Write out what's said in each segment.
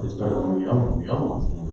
espero que vivamos, vivamos.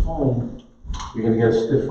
foam, you're gonna get a stiff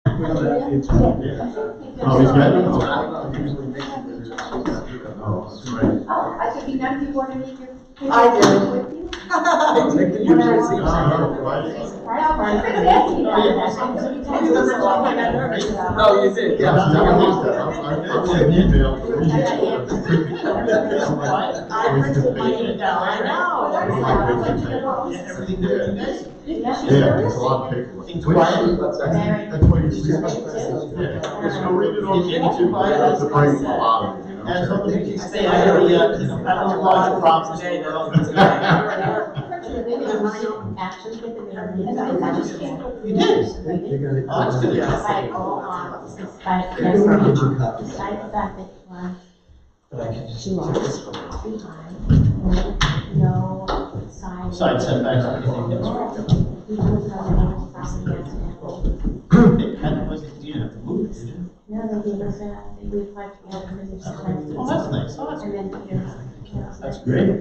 Oh, he's got it? Oh, that's right. Oh, I could be done if you want to make your. I do. With you. Take the usually see. No, you did, yeah. I printed my email, I know. Everything there. Yeah, it's a lot of paperwork. It's quiet. That's why you see. Just go read it on YouTube, that's the break a lot of it, you know. And so the people say, I already, I don't want to problem today, they're all. Actually, get the You did? Oh, that's good. Despite all odds, despite Get you everything, copies. despite the fact that you are But I can just. too long behind, no side. Side setbacks or anything, He was on the property accident. And was it, you didn't have to move it, did you? No, they gave us we applied together for this time. Oh, that's nice. Oh, that's And then Peter. That's great. Yeah.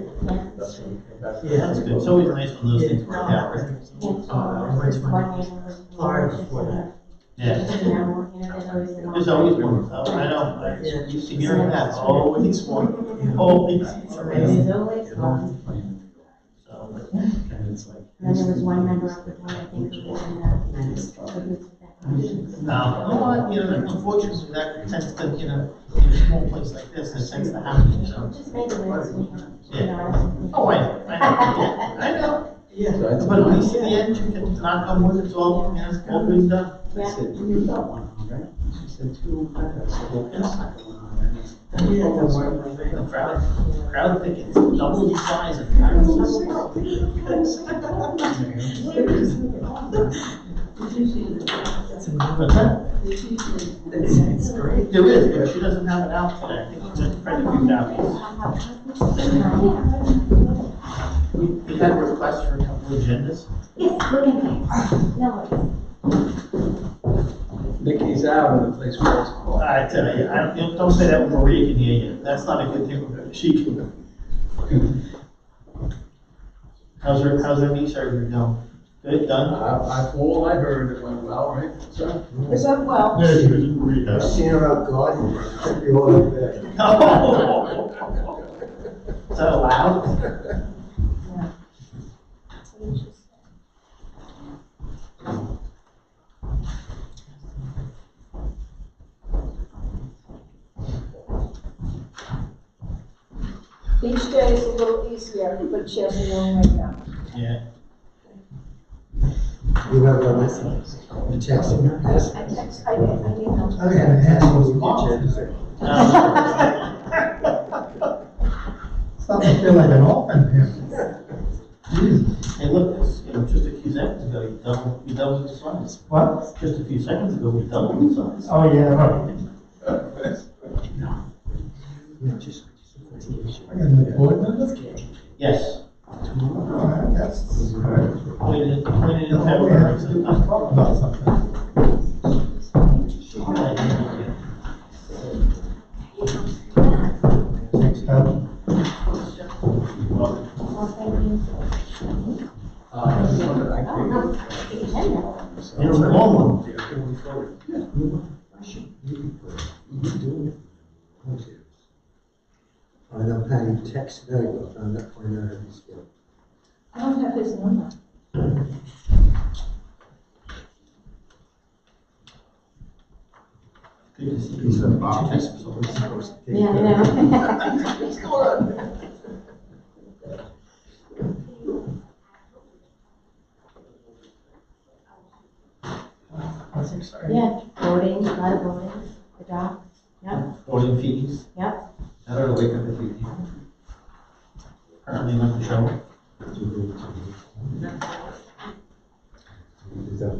Yeah, that's good. It's always nice when those things work out, right? And so, one neighbor was. Yeah. There's always one. Oh, I know. I used to hear that. Always one. Always. There's always one. So, And then there was one member of the board, I think, who was in the. you know, unfortunately, that tends to, you know, in a small place like this, that tends to happen, you know? Just make it list, we have, Yeah. Oh, I know, I know. Yeah. But at least in the end, you can knock on wood, it's all, you know, it's all good and done. Yeah. You got one, right? She said two. The crowd think it's double the size of What's that? It's great. There is, but she doesn't have it out today. I think she's just trying to figure out. We had requests for a couple of agendas. Yes, look at no worries. Nikki's out of the place where it's called. I tell you, don't say that when Maria can hear you. That's not a good thing. She can. How's her knee surgery going? Good, done? From all I heard, it went well, right, sir? Is that well? Yeah, she was read I've that. seen her out gardening, took me all the way. Is that allowed? Each day is a little easier, but she has a long way down. Yeah. You have a message? You texting her? Yes. I did know. Okay, ask what Stop to feel like an orphan here. Hey, look, you know, just a few seconds ago, you doubled the size. What? Just a few seconds ago, we doubled the size. Oh, yeah, right. Yeah, just. I got an appointment. Yes. Alright, that's good. Pointed in February. Let's talk about something. Thanks, Kevin. Well, thank you. It was a long one. I know Patty texted her, but I'm not finding out if he's still. I don't have his number. Good to see you. He said, Bob. Yeah, I know. That's exciting. Yeah, voting, a lot of voting, the job, yep, Voting fees. yep. I don't know, wake up a few people. Apparently not the show. Is that?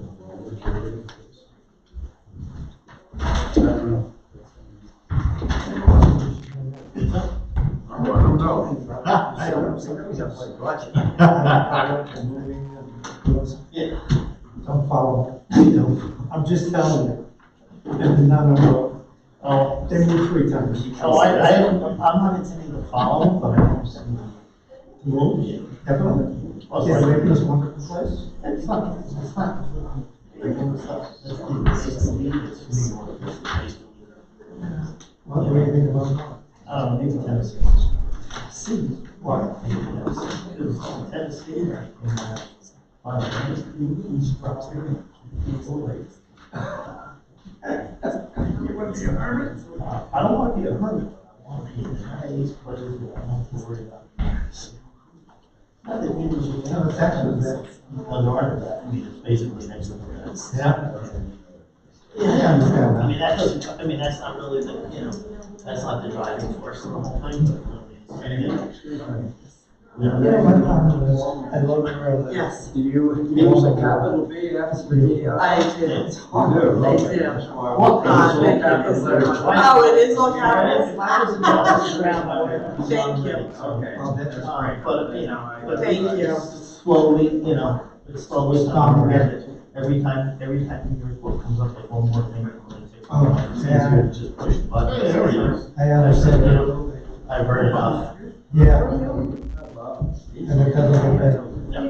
I don't know. I don't know, somebody's up like watching. Yeah. Don't follow. I'm just telling you. And none of them, Oh, they move 3 times. I'm not intending to follow, but I have some rules. Definitely. Well, Yeah, maybe it's a wonderful place. It's not. Regular stuff. That's the place to leave, it's New York, it's the place to leave. What do you think about that? Maybe Tennessee. Why? Maybe Tennessee, because Tennessee, in East Prospect, people like. You want to be a hermit? I don't want to be a hermit, but I want to be in a nice place where I don't have to worry about. Not that English is. No, it's actually that. No, there aren't that, I mean, it's basically next to the. Yeah. Yeah, I understand that. I mean, that doesn't, I mean, that's not really the, that's not the driving force of the whole thing, but, You know, my problem is, I love where I live. Yes, Do you use a capital B after the? I do. You do, They okay. do. That's why I What want- kind? It's all capital letters. Oh, it is all capitals? Thank you. Okay. Well, that's great. But, but Thank you. slowly, it's slowly coming together. Every time your report comes up, like one more thing. Oh, It's yeah. easier to just push the button. There it is. I understand that. I've heard enough. Yeah. And it doesn't get better. And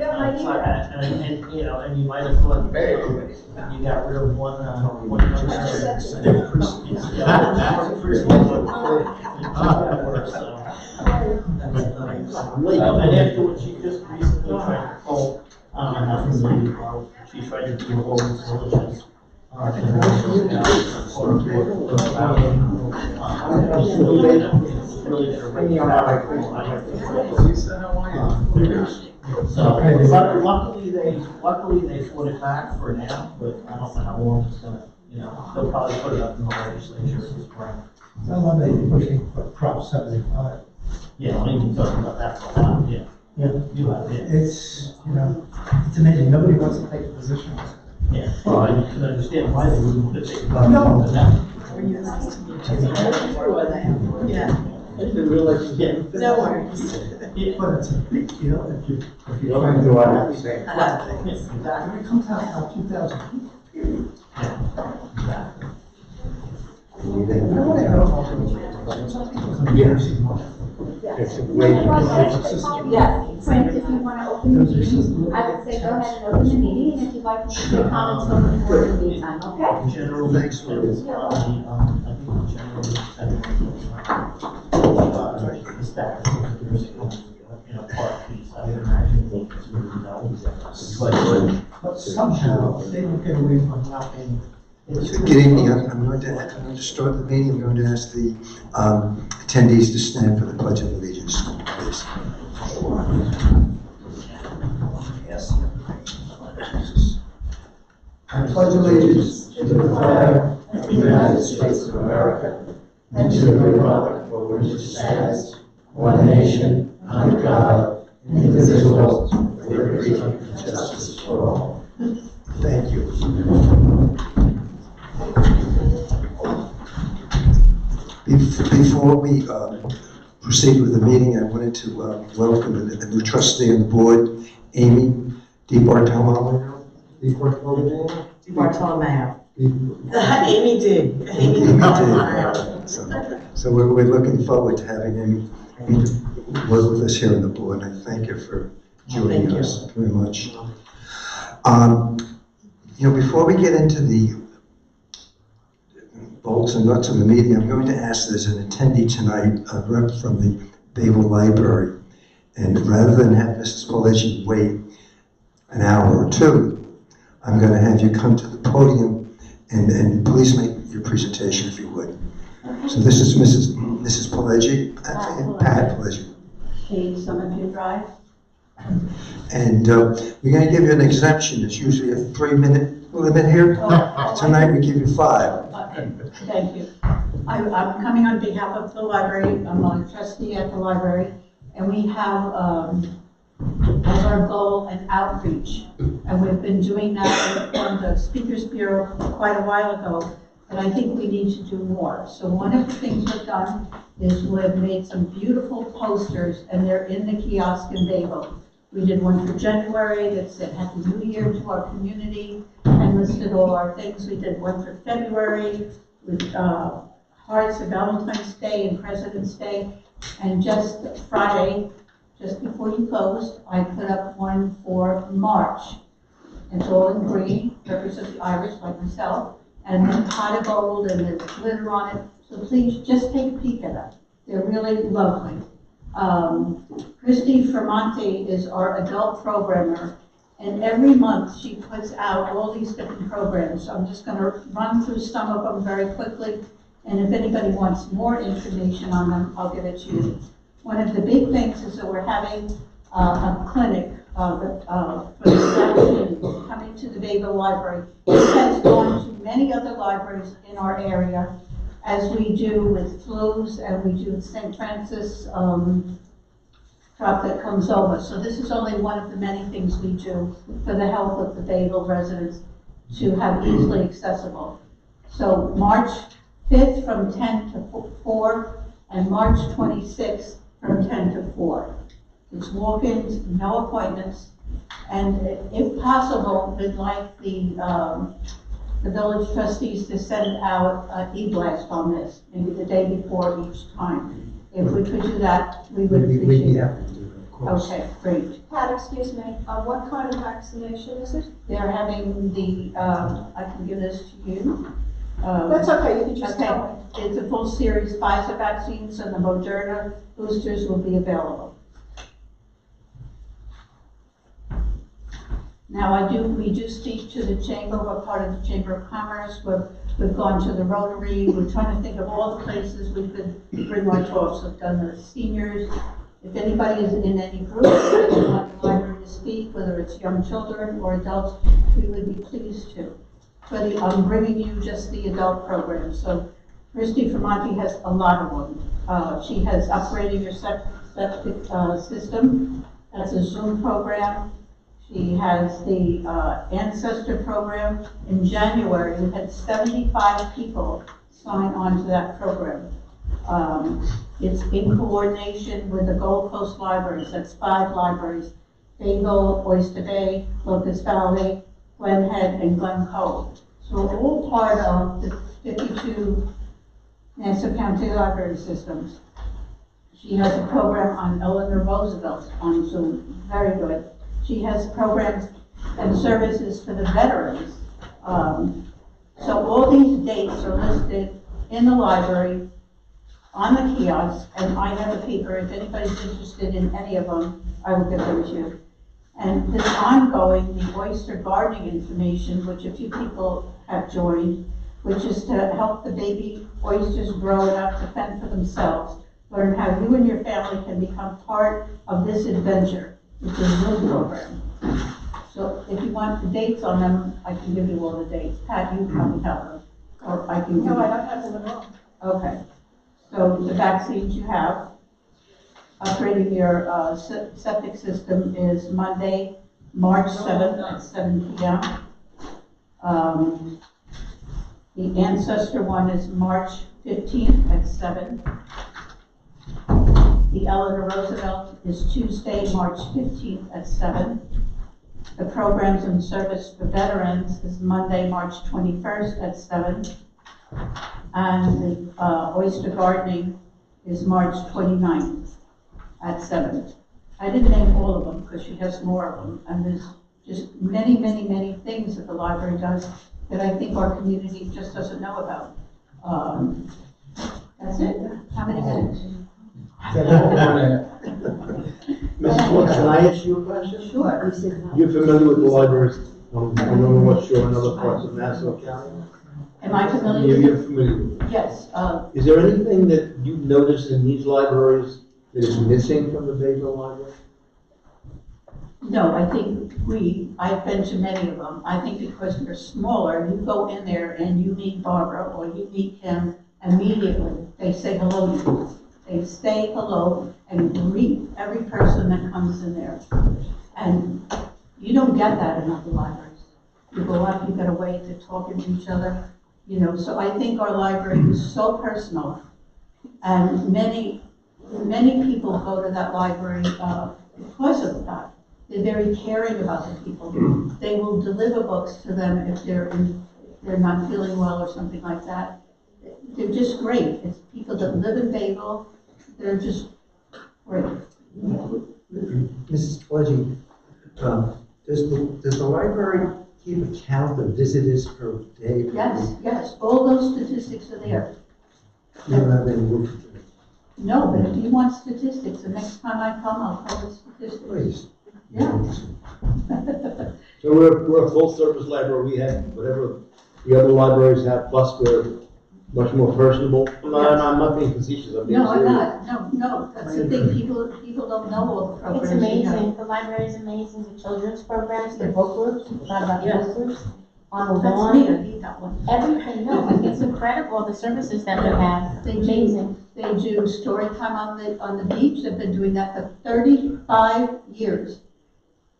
you might have thought, you got rid of one. And after what she just recently tried to pull, she tried to do all these solutions. So, but luckily they put it back for now, but I don't know how long it's gonna, they'll probably put it up in the legislature this spring. I love that you're pushing for Prop 75. Yeah, I'll even talk about that for a while, yeah. Yeah. You have it. It's, it's amazing. Nobody wants to take a position. Yeah, well, I can understand why they wouldn't put it. No. Yeah, I didn't realize you Yeah. no worries. Yeah. But it's a big deal if you're You trying don't to do do it. it. Uh, When it comes out about 2,000 people, period. Exactly. It's a great. Yes, Frank, if you want to open the meeting, I would say go ahead and open the meeting, and if you'd like to make your comments over the board in the meantime, okay? Generally, Thanks, I think the status of the nursing part piece, I would imagine it's really no. But somehow, they don't get away from not paying. Good evening, I'm going to start the meeting. I'm going to ask the attendees to stand for the Pledge of Allegiance, please. Yes. I pledge allegiance to the flag of the United States of America and to the republic for which it stands, one nation, under God, indivisible, with liberty and justice for all. Thank you. Before we proceed with the meeting, I wanted to welcome a new trustee on the board, Amy DiBartolomeo. Bartolomeo. Amy did. Amy did. So we're looking forward to having Amy work with us here on the board, and I thank you for joining Thank us very much. Before we get into the bolts and nuts of the meeting, I'm going to ask there's an attendee tonight, a rep from the Bayville Library, and rather than have Mrs. Pileggi wait an hour or two, I'm going to have you come to the podium and please make your presentation if you would. So this is Mrs. Pileggi, Pat Pileggi. Shade Summerview Drive. And we're going to give you an exemption. It's usually a 3-minute limit here. Tonight we give you 5. Thank you. I'm coming on behalf of the library. I'm a trustee at the library, and we have, as our goal, an outreach. And we've been doing that on the Speakers Bureau quite a while ago, and I think we need to do more. So one of the things we've done is we've made some beautiful posters, and they're in the kiosk in Bayville. We did one for January that said Happy New Year to our community and listed all our things. We did one for February with hearts of Valentine's Day and President's Day. And just Friday, just before you closed, I put up one for March. It's all in green, represents the Irish like myself. and they're pot of gold and there's glitter on it. So please just take a peek at them. They're really lovely. Christy Fermonti is our adult programmer, and every month she puts out all these different programs. So I'm just going to run through some of them very quickly, and if anybody wants more information on them, I'll give it to you. One of the big things is that we're having a clinic for the vaccines coming to the Bayville Library. This has gone to many other libraries in our area, as we do with flus and we do with St. Francis drop that comes over. So this is only one of the many things we do for the health of the Bayville residents to have easily accessible. So March 5th from 10 to 4 and March 26th from 10 to 4. It's walk-ins, no appointments, and if possible, we'd like the village trustees to send out an e-blast on this, maybe the day before each time. If we could do that, we would appreciate it. Okay, great. Pat, excuse me, what kind of vaccination is it? They're having the, I can give this to you. That's okay, you can just Okay. tell me. It's a full series Pfizer vaccines and the Moderna boosters will be available. Now, we do speak to the chamber, we're part of the Chamber of Commerce, we've gone to the Rotary, we're trying to think of all the places we could bring our talks. We've done the seniors. If anybody is in any group that would want the library to speak, whether it's young children or adults, we would be pleased to. But I'm bringing you just the adult program. So Christy Fermonti has a lot of them. She has upgraded your septic system. That's a Zoom program. She has the Ancestor program. In January, we had 75 people sign on to that program. It's in coordination with the Gold Coast Libraries. That's 5 libraries: Bayville, Oyster Bay, Locust Valley, Glen Head, and Glen Cove. So we're all part of the 52 Nassau County library systems. She has a program on Eleanor Roosevelt on Zoom. Very good. She has programs and services for the veterans. So all these dates are listed in the library on the kiosk, and I have a paper. If anybody's interested in any of them, I will give them to you. And this ongoing, the oyster gardening information, which a few people have joined, which is to help the baby oysters grow enough to fend for themselves. Learn how you and your family can become part of this adventure. It's a Zoom program. So if you want the dates on them, I can give you all the dates. Pat, you probably have them, or I can give you. No, I don't have them at all. Okay. So the vaccines you have, upgrading your septic system is Monday, March 7th at 7 p.m. The Ancestor one is March 15th at 7. The Eleanor Roosevelt is Tuesday, March 15th at 7. The Programs and Service for Veterans is Monday, March 21st at 7. And the oyster gardening is March 29th at 7. I didn't name all of them because she has more of them. And there's just many, many, many things that the library does that I think our community just doesn't know about. That's it. How many minutes? Mrs. Woods, can I ask you a question? Sure. You're familiar with the libraries on North Shore and other parts of Nassau County? Am I familiar with You're it? familiar with it? Yes. Is there anything that you've noticed in these libraries that is missing from the Bayville Library? No, I think I've been to many of them. I think because they're smaller, you go in there and you meet Barbara or you meet him immediately. They say hello to you. They say hello and greet every person that comes in there. And you don't get that in other libraries. You go up, you get a way to talk to each other, you know. So I think our library is so personal, and many people go to that library because of that. They're very caring about the people. They will deliver books to them if they're not feeling well or something like that. They're just great. It's people that live in Bayville. They're just great. Mrs. Pledgey, does the library keep a count of visitors per day? Yes, yes, all those statistics are there. You don't have any work to do. No, but if you want statistics, the next time I come, I'll cover statistics. Please. Yeah. So we're a full-service library, we have whatever the other libraries have, plus we're much more personable. No, I'm not being facetious, I'm being No, I'm serious. not, no, that's the thing, people don't know all the programs. It's we have. amazing, the library is amazing, the children's programs, the book groups, we forgot about the Yes. book groups. On the That's lawn, me, I need that one. everything, no, it's incredible, the services that we have, They do. amazing. They do story time on the beach, they've been doing that for 35 years.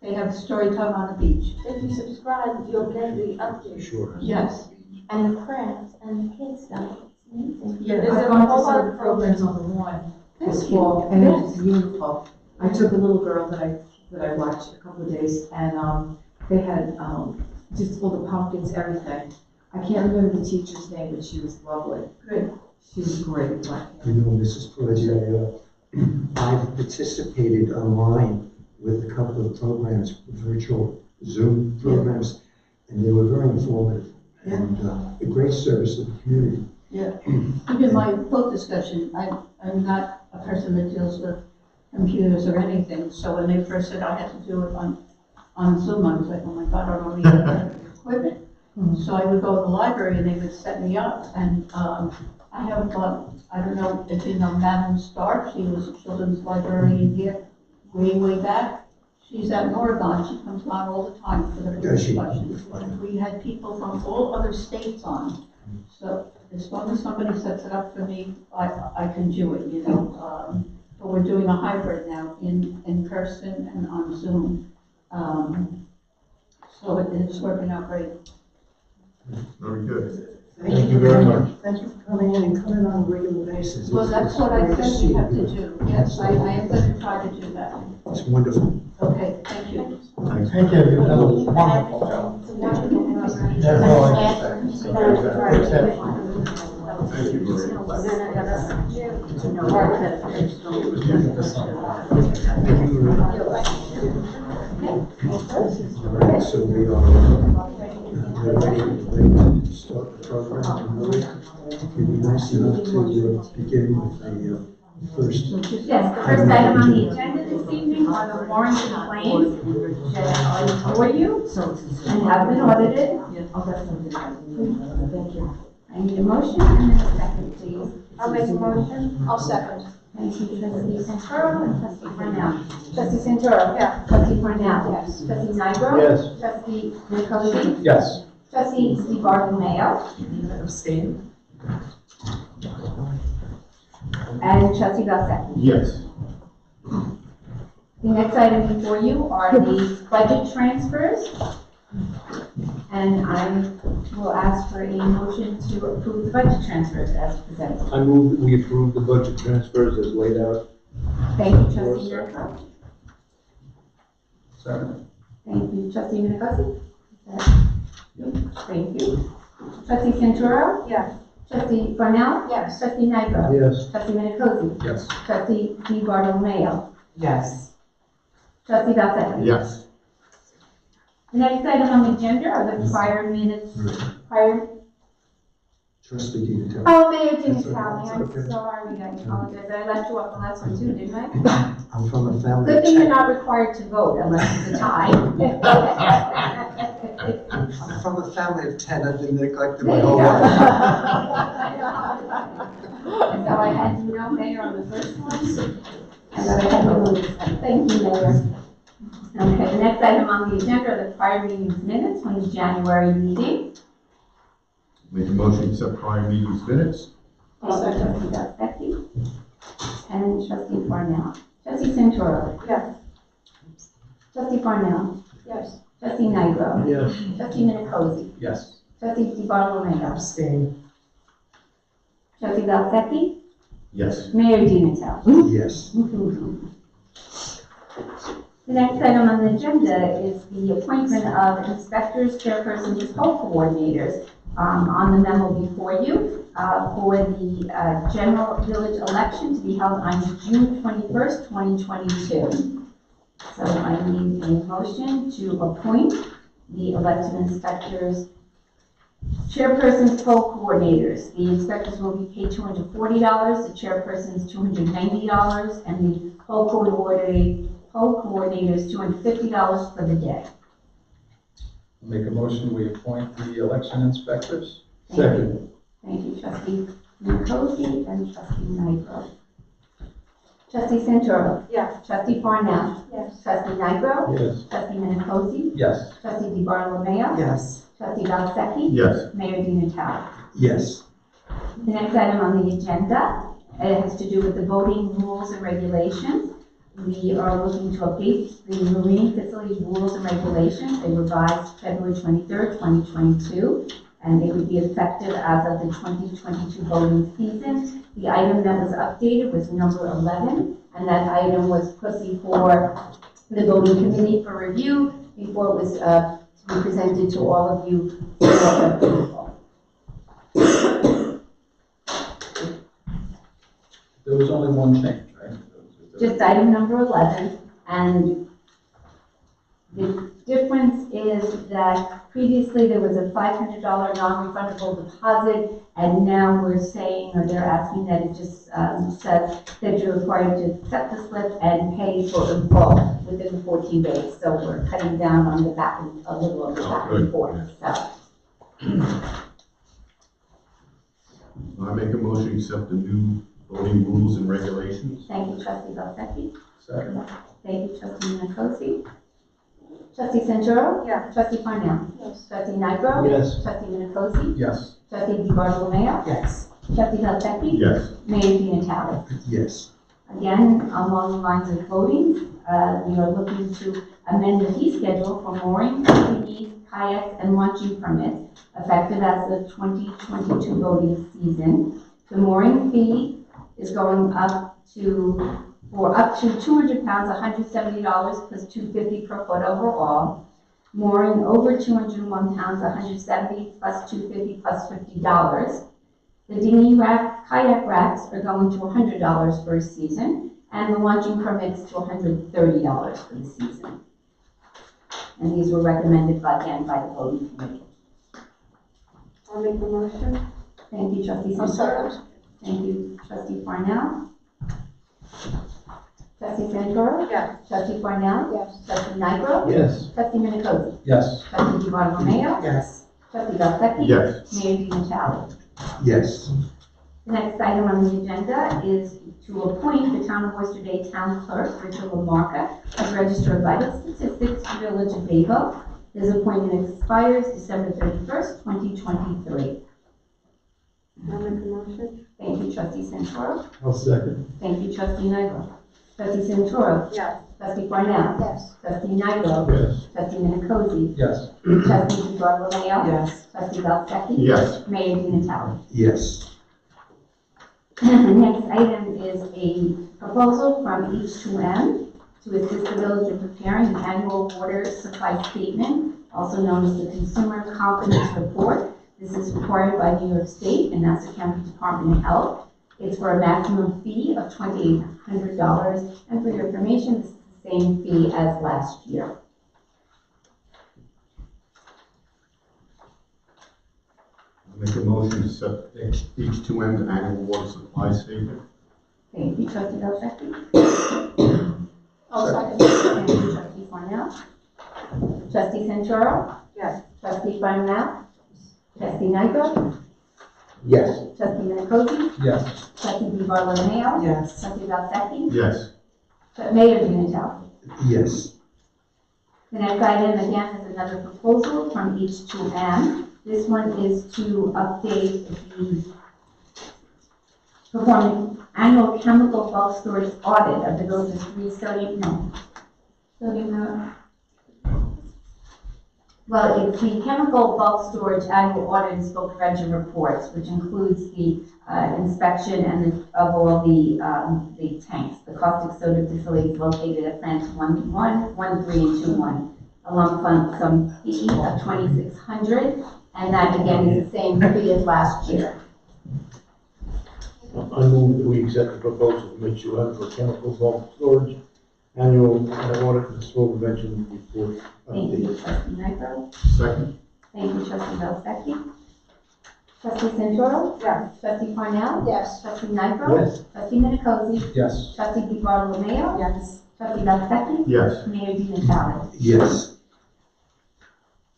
They have story time on the beach. If you subscribe, you'll get the updates, Sure. Yes. and the crafts, and the kids stuff, it's amazing. Yeah, There's I've a gone to whole lot some of programs on the lawn this Thank you. fall, and Yes. it's beautiful. I took a little girl that I watched a couple of days, and, they had, just all the pumpkins, everything. I can't remember the teacher's name, but she was lovely. Good. She was great. You know, Mrs. Pelagia, I've participated online with a couple of programs, virtual Zoom programs, and they were very informative and a great service to the community. Yeah, even my book discussion, I'm not a person that deals with computers or anything, so when they first said I had to do it on Zoom, I was like, oh my God, I don't even have the equipment. So I would go to the library and they would set me up, and I have, I don't know if you know Madam Stark, she was a children's librarian here, way back. She's out in Oregon, she comes on all the time for the book Does she? discussions. We had people from all other states on, so as long as somebody sets it up for me, I can do it, you know. But we're doing a hybrid now, in person and on Zoom. So it's working out great. Very good. Thank you very much. Thank you for coming in and coming on a regular basis. Well, that's what I said we have to do. Yes, I am going to try to do that. It's wonderful. Okay, thank you. Thank you, you've done a wonderful job. Thank you very much. So we are ready to start the program. It'd be nice enough to begin with the first. Yes, the first item on the agenda this evening are the warrants and claims that are before you and have been audited. Thank you. I need a motion and a second, please. I'll make a motion. I'll second. Thank you, trustee Santoro and trustee Cornell. Trustee Santoro? Yeah. Trustee Cornell? Yes. Trustee Nigro? Yes. Trustee Nicosi? Yes. Trustee Bartolomeo? Abstain. And trustee Belzetti? Yes. The next item before you are the budget transfers. And I will ask for a motion to approve the budget transfers as presented. I move that we approve the budget transfers as laid out. Thank you, trustee Nicosi. Second. Thank you, trustee Nicosi. Thank you. Trustee Santoro? Yes. Trustee Cornell? Yes. Trustee Nigro? Yes. Trustee Nicosi? Yes. Trustee Bartolomeo? Yes. Trustee Belzetti? Yes. The next item on the agenda are the prior minutes, prior. Trustee Detail. Oh, Mayor Jimmy That's okay. Crowley, I'm That's okay. sorry, I apologize, I left you off the last one too, didn't I? I'm from a family. Good of thing you're 10. not required to vote unless it's a tie. I'm from a family of 10. I've been neglected There my you whole go. life. So I had no mayor on the first one, and then I had no on the second. Thank you, Mayor. Okay, the next item on the agenda are the prior meeting's minutes from the January meeting. Make a motion to accept prior meetings minutes. Thank you, trustee Belzetti. And trustee Cornell. Trustee Santoro. Yes. Trustee Cornell. Yes. Trustee Nigro. Yes. Trustee Nicosi. Yes. Trustee Bartolomeo. Abstain. Trustee Belzetti. Yes. Mayor Dinatel. Yes. The next item on the agenda is the appointment of inspectors, chairpersons, and poll coordinators on the memo before you for the general village election to be held on June 21st, 2022. So I need a motion to appoint the elected inspectors, chairpersons, poll coordinators. The inspectors will be paid $240, the chairpersons $290, and the poll coordinators $250 for the day. Make a motion, we appoint the election inspectors. Second. Thank you, trustee Nicosi and trustee Nigro. Trustee Santoro. Yes. Trustee Farnell. Yes. Trustee Nigro. Yes. Trustee Nicosi. Yes. Trustee DiBartolomeo. Yes. Trustee Valsecchi. Yes. Mayor Dinatale. Yes. The next item on the agenda has to do with the voting rules and regulations. We are looking to update the marine facilities rules and regulations. They were revised February 23rd, 2022, and they would be effective as of the 2022 voting season. The item that was updated was number 11, and that item was put before the voting committee for review before it was to be presented to all of you for approval. There was only one change, right? Just item number 11, and the difference is that previously there was a $500 non-refundable deposit, and now we're saying, or they're asking that it just says that you're required to accept the slip and pay for it in full within the 14 days. So we're cutting down on the back and a little of the back and forth. So I make a motion to accept the new voting rules and regulations. thank you, trustee Valsecchi. Second. Thank you, trustee Nicosi. Trustee Santoro. Yes. Trustee Farnell. Yes. Trustee Nigro. Yes. Trustee Nicosi. Yes. Trustee DiBartolomeo. Yes. Trustee Valsecchi. Yes. Mayor Dinatale. Yes. Again, along the lines of voting, we are looking to amend the fee schedule for mooring, ATVs, kayaks, and launching permits, effective as the 2022 voting season. The mooring fee is going up to, for up to 200 pounds, $170 plus $250 per foot overall. Mooring over 201 pounds, $170 plus $250 plus $50. The dinghy rack, kayak racks are going to $100 for a season, and the launching permits to $130 for the season. And these were recommended again by the voting committee. I'll make a motion. Thank you, trustee I'll Santoro. second. Thank you, trustee Farnell. Trustee Santoro. Yes. Trustee Farnell. Yes. Trustee Nigro. Yes. Trustee Nicosi. Yes. Trustee DiBartolomeo. Yes. Trustee Valsecchi. Yes. Mayor Dinatale. Yes. The next item on the agenda is to appoint the Town of Oyster Bay Town Clerk, Richard LaMarca, as Register of Vital Statistics, Village of Bayville. His appointment expires December 31st, 2023. I'll make a motion. Thank you, trustee Santoro. I'll second. Thank you, trustee Nigro. Trustee Santoro. Yes. Trustee Farnell. Yes. Trustee Nigro. Yes. Trustee Nicosi. Yes. Trustee DiBartolomeo. Yes. Trustee Valsecchi. Yes. Mayor Dinatale. Yes. The next item is a proposal from H2M to assist the village in preparing an annual water supply statement, also known as the Consumer Confidence Report. This is required by New York State and Nassau County Department of Health. It's for a maximum fee of $2,800, and for your information, this is the same fee as last year. I make a motion to accept H2M's annual water supply statement. Thank you, trustee Valsecchi. I'll second. Thank you, trustee Farnell. Trustee Santoro. Yes. Trustee Farnell. Trustee Nigro. Yes. Trustee Nicosi. Yes. Trustee DiBartolomeo. Yes. Trustee Valsecchi. Yes. Mayor Dinatale. Yes. The next item again is another proposal from H2M. This one is to update the performing annual chemical bulk storage audit of the village's well, it's the chemical bulk storage annual audit and scope prevention reports, which includes the inspection and of all the tanks, the caustic soda facilities located at plants 1, 1, 3, and 2, a lump sum fee of $2,600, and that again is the same fee as last year. I move that we accept the proposal from H2M for chemical bulk storage annual audit and small prevention report Thank you, update. trustee Nyro. Second? Thank you, trustee Belzaki. Trustee Santoro? Yes. Trustee Cornell? Yes. Trustee Nyro? Yes. Trustee Minicozzi? Yes. Trustee DiBartolomeo? Yes. Trustee Belzaki? Yes. Mayor Di Natale. Yes.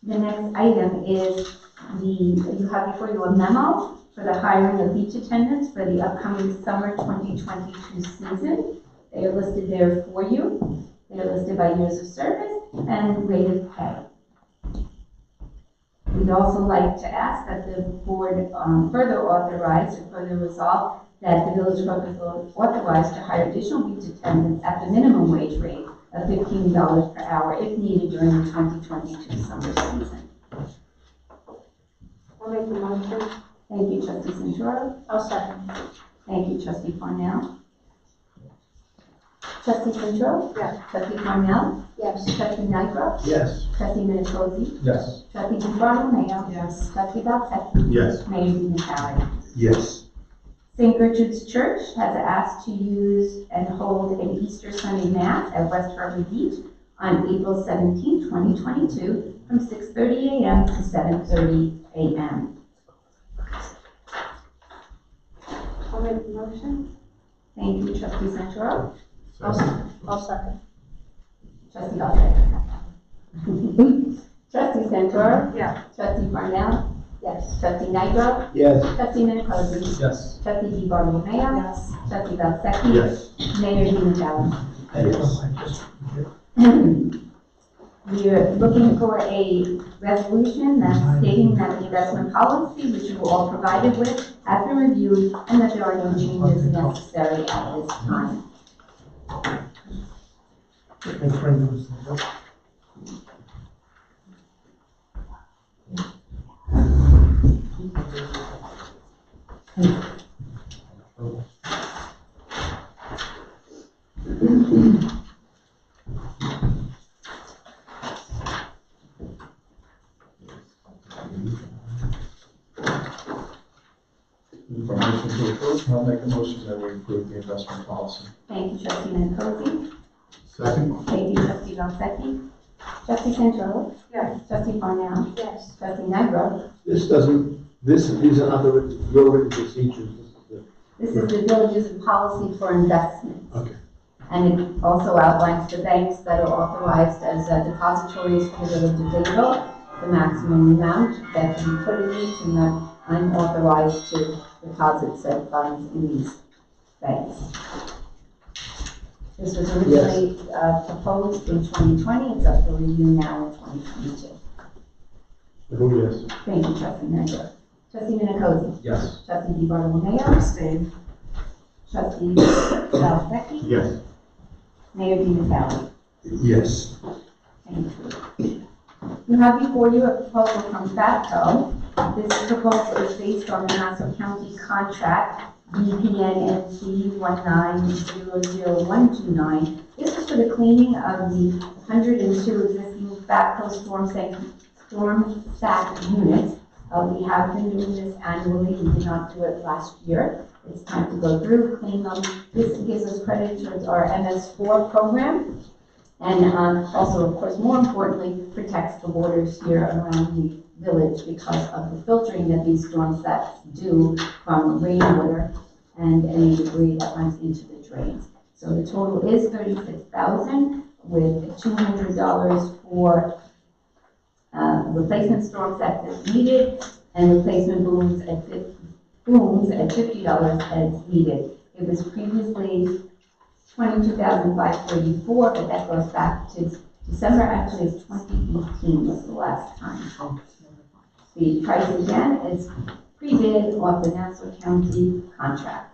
The next item is you have before you a memo for the hiring of beach attendants for the upcoming summer 2022 season. They are listed there for you. They are listed by years of service and rate of pay. We'd also like to ask that the board further authorize or further resolve that the village clerk is authorized to hire additional beach attendants at the minimum wage rate of $15 per hour if needed during the 2022 summer season. I'll make the motion. Thank you, trustee Santoro. I'll second. Thank you, trustee Cornell. Trustee Santoro? Yes. Trustee Cornell? Yes. Trustee Nyro? Yes. Trustee Minicozzi? Yes. Trustee DiBartolomeo? Yes. Trustee Belzaki? Yes. Mayor Di Natale. Yes. St. Gertrude's Church has asked to use and hold an Easter Sunday Mass at West Hartley Beach on April 17, 2022, from 6:30 a.m. to 7:30 a.m. I'll make the motion. Thank you, trustee Santoro. I'll second. Trustee Belzaki. Trustee Santoro. Yes. Trustee Cornell. Yes. Trustee Nyro. Yes. Trustee Minicozzi. Yes. Trustee DiBartolomeo. Yes. Trustee Belzaki. Yes. Mayor Di Natale. Yes. We are looking for a resolution that's stating that the investment policy, which you were all provided with, has been reviewed and that there are no changes necessary at this time. Motion to approve, I'll make a motion that we approve the investment policy. Thank you, trustee Minicozzi. Second? Thank you, trustee Belzaki. Trustee Santoro. Yes. Trustee Cornell. Yes. Trustee Nyro. These are other, your written procedures. This is the village's policy for investments. Okay. And it also outlines the banks that are authorized as depositories for the village of Bayville, the maximum amount that can be put in each, and that I'm authorized to deposit said funds in these banks. This was originally proposed in 2020, it's up for review now in 2022. Oh, yes. Thank you, trustee Nyro. Trustee Minicozzi. Yes. Trustee DiBartolomeo. Abstain. Trustee Belzaki. Yes. Mayor Di Natale. Yes. Thank you. You have before you a proposal from FATCO. This proposal is based on the Nassau County contract BPNNC 1900129. This is for the cleaning of the 102 existing FATCO storm stack units. We have been doing this annually. We did not do it last year. It's time to go through, clean them. This gives us credit towards our MS4 program. And also, of course, more importantly, protects the waters here around the village because of the filtering that these storm stacks do from rainwater and any debris that runs into the drains. So the total is $36,000 with $200 for replacement storm sets as needed and replacement booms at $50 as needed. It was previously $22,534, but that goes back to December, actually, it's 2018 was the last time. The price again is pre-bid off the Nassau County contract.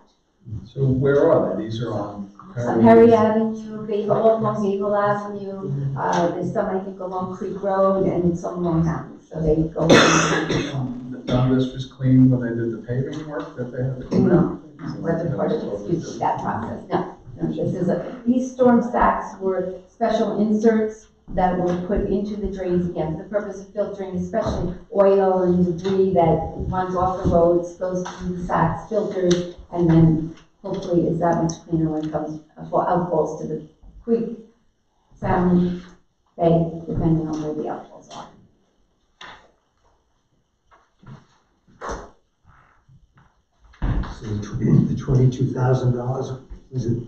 So where are they? These are on Perry Avenue, Bayville, all along Bayville Avenue, there's some, I think, along Creek Road, and some along Mountain, so they go. None of this was cleaned when they did the paving work that they had to clean up? Wasn't part of that process, no. This is these storm stacks were special inserts that were put into the drains again for the purpose of filtering, especially oil and debris that runs off the roads, goes through the sacks, filters, and then hopefully is that much cleaner when it comes outfalls to the creek Sound, Bay, depending on where the outfalls are. So the $22,000, is it,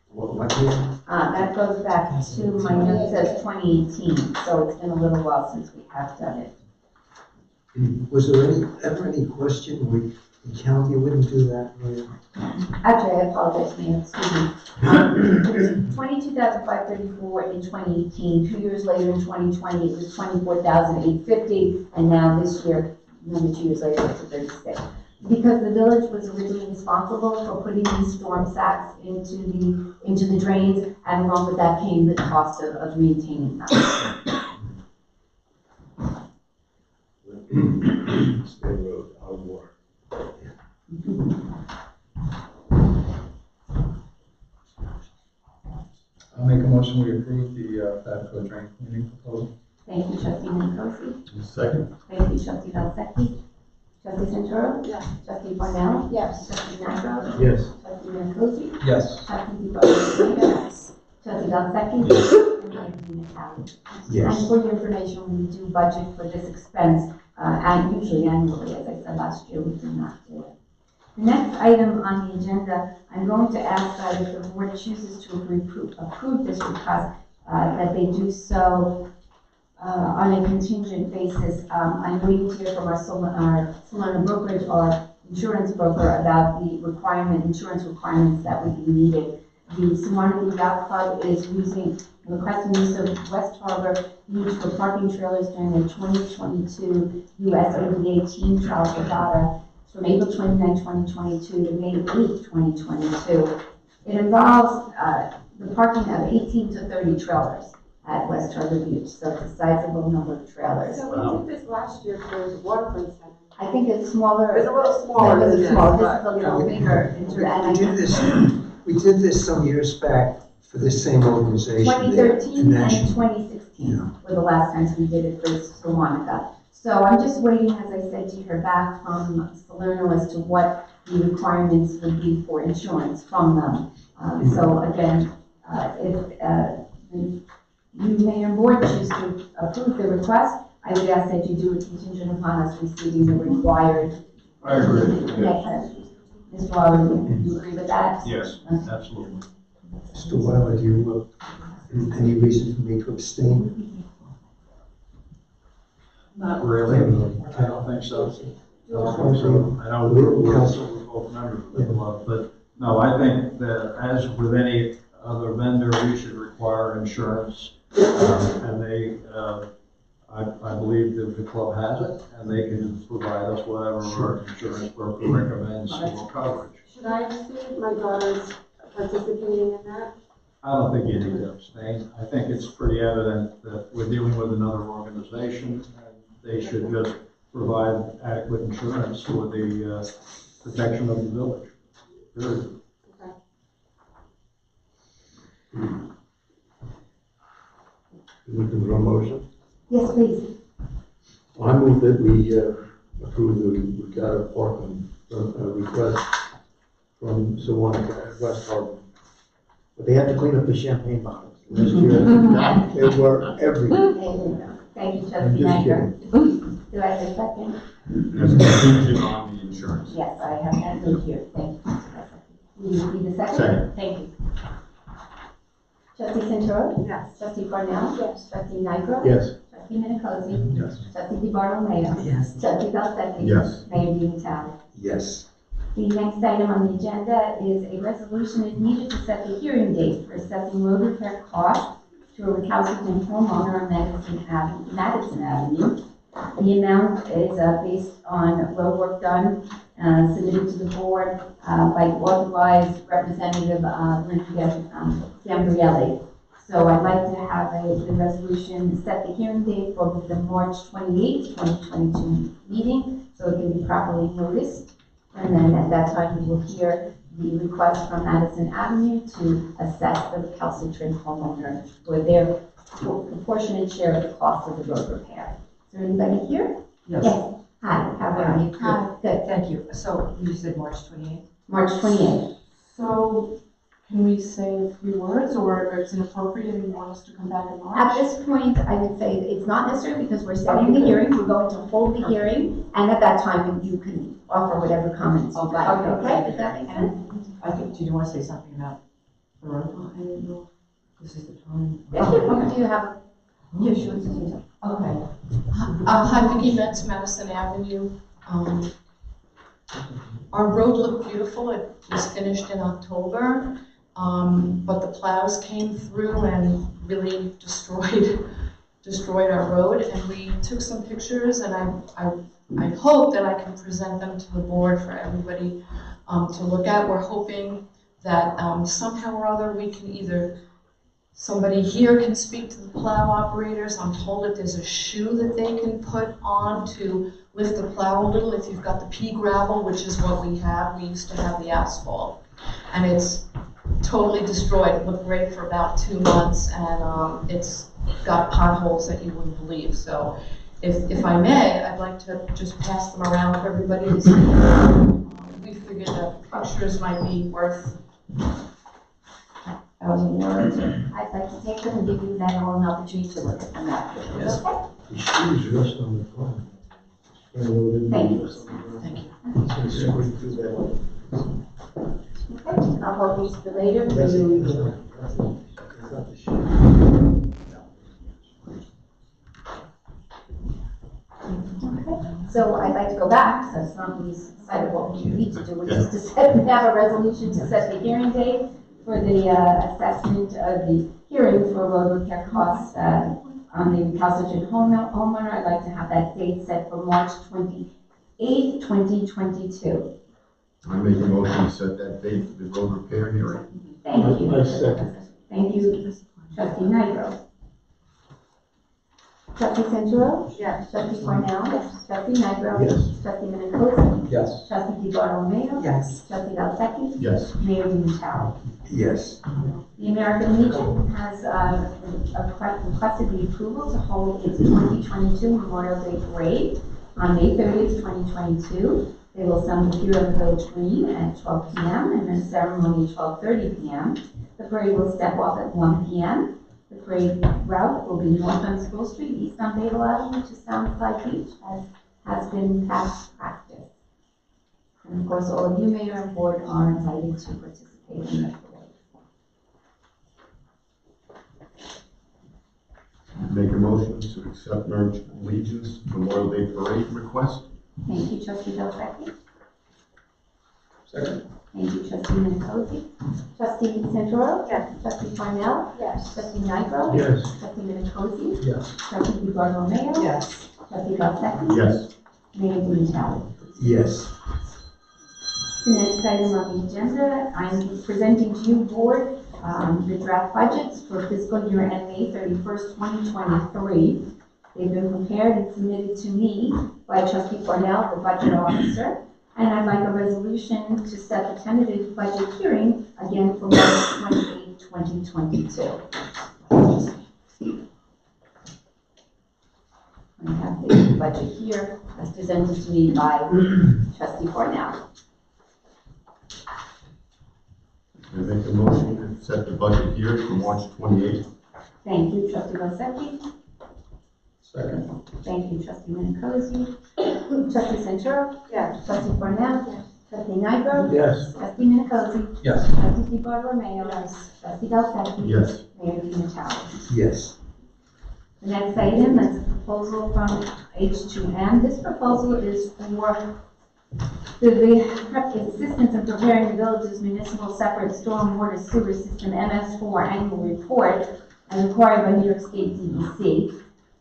what year? That goes back to, my note says 2018, so it's been a little while since we have done it. Was there ever any question, the county wouldn't do that? Actually, I apologize, Mayor, excuse me. 22,534 in 2018, 2 years later in 2020, it was 24,850, and now this year, another 2 years later, it's 36. Because the village was originally responsible for putting these storm sacks into the drains, and along with that came the cost of maintaining them. State road, out of water. I'll make a motion, we approve the Fabco drain cleaning proposal. Thank you, trustee Nicosi. Second? Thank you, trustee Valsecchi. Trustee Santoro? Yes. Trustee Barnell? Yes. Trustee Nacro? Yes. Trustee Nicosi? Yes. Trustee DeBoer? Yes. Trustee Valsecchi? And Mayor Natale. Yes. And for your information, when we do budget for this expense, and usually annually, as I said last year, we do not do it. The next item on the agenda, I'm going to ask that if the board chooses to approve this request, that they do so on a contingent basis. I'm waiting to hear from our Salerno brokerage, our insurance broker, about the insurance requirements that would be needed. The Samarna Yacht Club is requesting use of West Harbor Beach for parking trailers during their 2022 US ODA Team Trial Regatta from April 29, 2022 to May 8, 2022. It involves the parking of 18 to 30 trailers at West Harbor Beach, so it's a sizable number of trailers. So we did this last year for the waterfront center. I think it's smaller. It's a little smaller, It was yeah, small. This but, is a you know, little bigger. We did this some years back for this same organization. 2013 the and National- 2016 Yeah. were the last times we did it for Salonica. So I'm just waiting, as I said, to hear back from Salerno as to what the requirements would be for insurance from them. So again, if you, Mayor and Board, choose to approve the request, I would ask that you do it contingent upon us receiving the required. I agree. Mr. Waller, do you agree with that? Yes, Okay. absolutely. Mr. Weiler, do you, any reason for me to abstain? Not really, I don't think so. I know we're also both members of the club, but no, I think that as with any other vendor, we should require insurance. And they, I believe that the club has it, and they can provide us whatever our insurance broker recommends for coverage. Should I abstain? My daughter's participating in that. I don't think you need to abstain. I think it's pretty evident that we're dealing with another organization, and they should just provide adequate insurance for the protection of the village. Period. Looking for a motion? Yes, please. I move that we approve the regatta parking request from Sawanaka, West Harbor. But they have to clean up the champagne bottles. Last year, they were everywhere. Thank you, I'm trustee just Snyder. kidding. Do I have a second? As a contingent on the insurance. Yes, I have that note here. Thank you. Will you be the second? Second. Thank you. Trustee Santoro? Yes. Trustee Barnell? Yes. Trustee Nigro? Yes. Trustee Minicozy? Yes. Trustee DeBartolomeo? Yes. Trustee Valsecchi? Yes. Mayor Natale. Yes. The next item on the agenda is a resolution is needed to set the hearing date for assessing road repair costs to a recalcitrant homeowner on Madison Avenue. The amount is based on road work done, submitted to the board by the authorized representative, Linda Gambrielli. So I'd like to have the resolution set the hearing date for the March 28th, 2022 meeting, so it can be properly noticed. And then at that time, we will hear the request from Madison Avenue to assess the recalcitrant homeowner for their proportionate share of the cost of the road repair. Is there anybody here? Yes. Hi, how are you? Hi. Good. Thank you. So you said March 28th? March 28th. So Can we say a few words, or it's inappropriate and you want us to come back in At March? this point, I would say it's not necessary because we're setting the hearing, we're going to hold the hearing, and at that time, you can offer whatever comments you'd like, okay? Does that make sense? I think, do you want to say something about the road? I didn't know. This is the time. Yes, do you have, yeah, sure, it's okay. Okay. Hi, Vicki Metz, Madison Avenue. Our road looked beautiful. It was finished in October, but the plows came through and really destroyed our road. And we took some pictures, and I hope that I can present them to the board for everybody to look at. We're hoping that somehow or other we can either, somebody here can speak to the plow operators. I'm told that there's a shoe that they can put on to lift the plow a little if you've got the pea gravel, which is what we have. We used to have the asphalt. And it's totally destroyed. It looked great for about 2 months, and it's got potholes that you wouldn't believe. So if I may, I'd like to just pass them around for everybody to see. We figured that pictures might be worth 1,000 words. I'd like to take them and give you then all an opportunity to look at them afterwards, Yes. okay? The shoes just on the front. Thank you. Thank you. Okay, I'll hold these for later for you review. Okay, so I'd like to go back, so it's not lose sight of what we need to do, which is to have a resolution to set the hearing date for the assessment of the hearing for road repair costs on the recalcitrant homeowner. I'd like to have that date set for March 28th, 2022. I make a motion to set that date for the road repair hearing. Thank you. I second. Thank you, trustee Nigro. Trustee Centuro? Yes. Trustee Cornell? Yes. Trustee Nigro? Yes. Trustee Menacose? Yes. Trustee DiBartolomeo? Yes. Trustee Valsecchi? Yes. Mayor D'Amico? Yes. The American Legion has requested the approval to hold its 2022 Memorial Day Parade on May 30th, 2022. They will assemble here on Village Green at 12 p.m. and then ceremony at 12:30 p.m. The parade will step off at 1 p.m. The parade route will be north on School Street, east on Bayville Avenue to Soundside Beach, as has been past practice. And of course, all of you, Mayor and Board, are invited to participate in the parade. Make a motion to accept American Legion's Memorial Day Parade request. Thank you, Trustee Valsecchi. Second. Thank you, Trustee Menacose. Trustee Centuro? Yes. Trustee Cornell? Yes. Trustee Nigro? Yes. Trustee Menacose? Yes. Trustee DiBartolomeo? Yes. Trustee Valsecchi? Yes. Mayor D'Amico? Yes. The next item on the agenda, I'm presenting to you, Board, the draft budgets for fiscal year end May 31st, 2023. They've been prepared and submitted to me by Trustee Cornell, the budget officer, and I'd like a resolution to set the tentative budget hearing again for March 28, 2022. I have the budget here as presented to me by Trustee Cornell. I make a motion to set the budget hearing for March 28th. Thank you, Trustee Valsecchi. Second. Thank you, Trustee Menacose. Trustee Centuro? Yes. Trustee Cornell? Yes. Trustee Nigro? Yes. Trustee Menacose? Yes. Trustee DiBartolomeo? Yes. Trustee Valsecchi? Yes. Mayor D'Amico? Yes. The next item is a proposal from H2M. This proposal is for the assistance in preparing the village's municipal separate stormwater sewer system MS4 annual report as required by New York State DEC.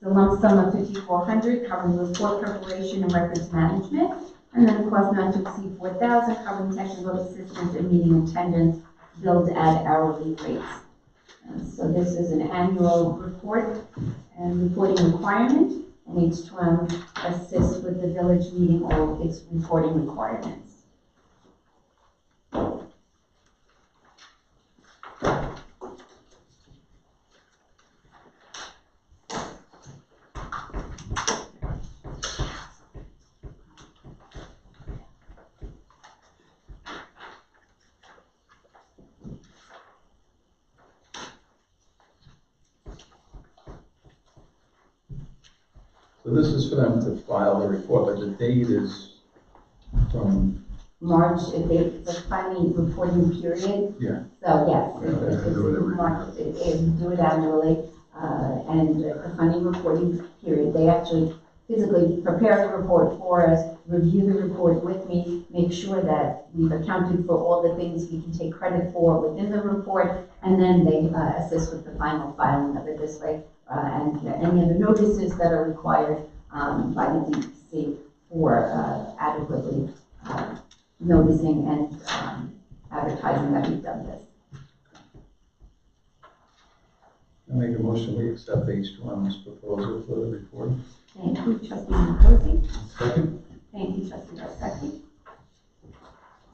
The lump sum of $5,400 covering report preparation and records management, and then a cost not to exceed $4,000 covering technical assistance and meeting attendance billed at hourly rates. So this is an annual report and reporting requirement, and H2M assists with the village meeting all its reporting requirements. So this is for them to file the report, but the date is from, March, it's a funny reporting period. Yeah. So yes, it's March, it do it annually, and the funding reporting period, they actually physically prepare the report for us, review the report with me, make sure that we've accounted for all the things we can take credit for within the report, and then they assist with the final filing of it this way, and any other notices that are required by the DPC for adequately noticing and advertising that we've done this. I make a motion, we accept H2M's proposal for the report. Thank you, trustee Nicosi. Second? Thank you, trustee Rossetti.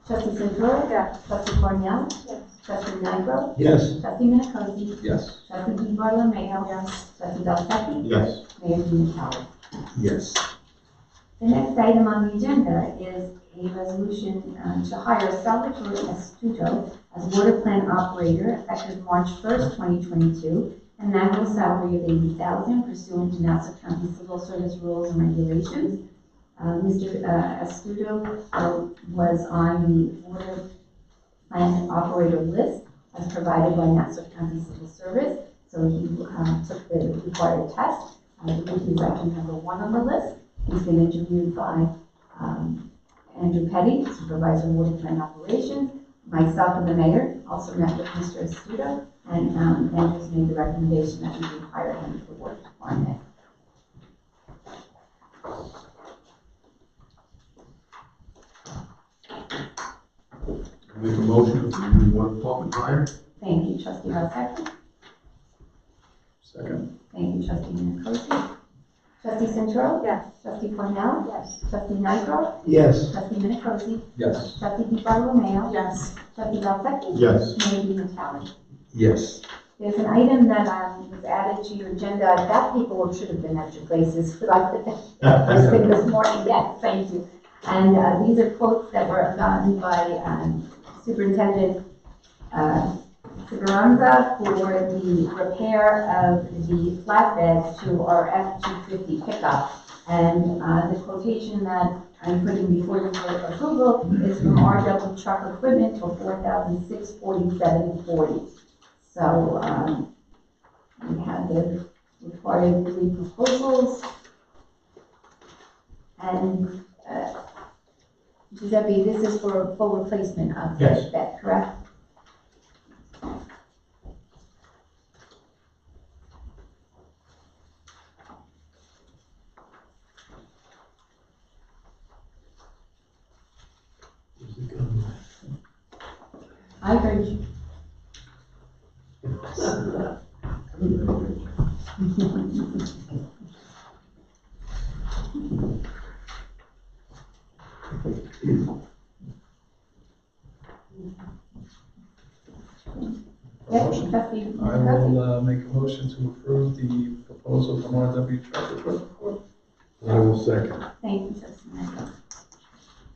Trustee Santoro? Yes. Trustee Cornell? Yes. Trustee Nigro? Yes. Trustee Nicosi? Yes. Trustee Di Bartolomeo? Yes. Trustee Rossetti? Yes. Mayor Di Yes. The next item on the agenda is a resolution to hire Salvador Estudo as water plant operator effective March 1st, 2022, an annual salary of $80,000 pursuant to Nassau County Civil Service rules and regulations. Mr. Estudo was on the water plant operator list as provided by Nassau County Civil Service, so he took the required test. He's actually number 1 on the list. He's been interviewed by Andrew Petty, Supervisor of Water Plant Operations. Myself and the mayor also met with Mr. Estudo, and Andrew's made the recommendation that we can hire him for the water department. Make a motion for the new water department hire. Thank you, trustee Rossetti. Second? Thank you, trustee Nicosi. Trustee Santoro? Yes. Trustee Cornell? Yes. Trustee Nigro? Yes. Trustee Nicosi? Yes. Trustee Di Bartolomeo? Yes. Trustee Rossetti? Yes. Mayor Di Yes. There's an item that was added to your agenda. That paperwork should have been at your places, but I put that first thing this morning. Yes, thank you. And these are quotes that were gotten by Superintendent Siguranza for the repair of the flatbed to our F-250 pickup. And the quotation that I'm putting before you for approval is from RW Truck Equipment for $4,647.40. So we have the required 3 proposals. And Giuseppe, this is for a full replacement of Yes. that, correct? I heard you. Yes, trustee. I will make a motion to approve the proposal from RW Truck Equipment. I will second. Thank you, trustee Nigro.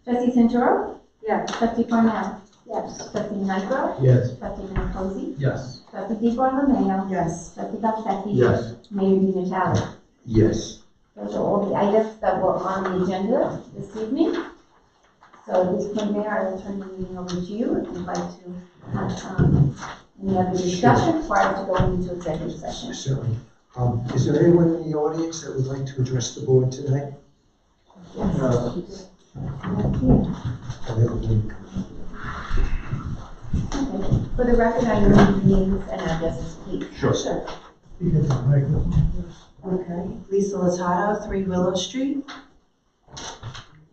Trustee Santoro? Yes. Trustee Cornell? Yes. Trustee Nigro? Yes. Trustee Nicosi? Yes. Trustee Di Bartolomeo? Yes. Trustee Rossetti? Yes. Mayor Di Natale? Yes. Those are all the items that were on the agenda this evening. So at this point, Mayor, I will turn the meeting over to you if you'd like to have any other discussion prior to going into executive session. Certainly. Is there anyone in the audience that would like to address the board tonight? Yes. Okay. For the record, I need your names and addresses, please. Sure. Sure. Okay. Lisa Latato, 3 Willow Street.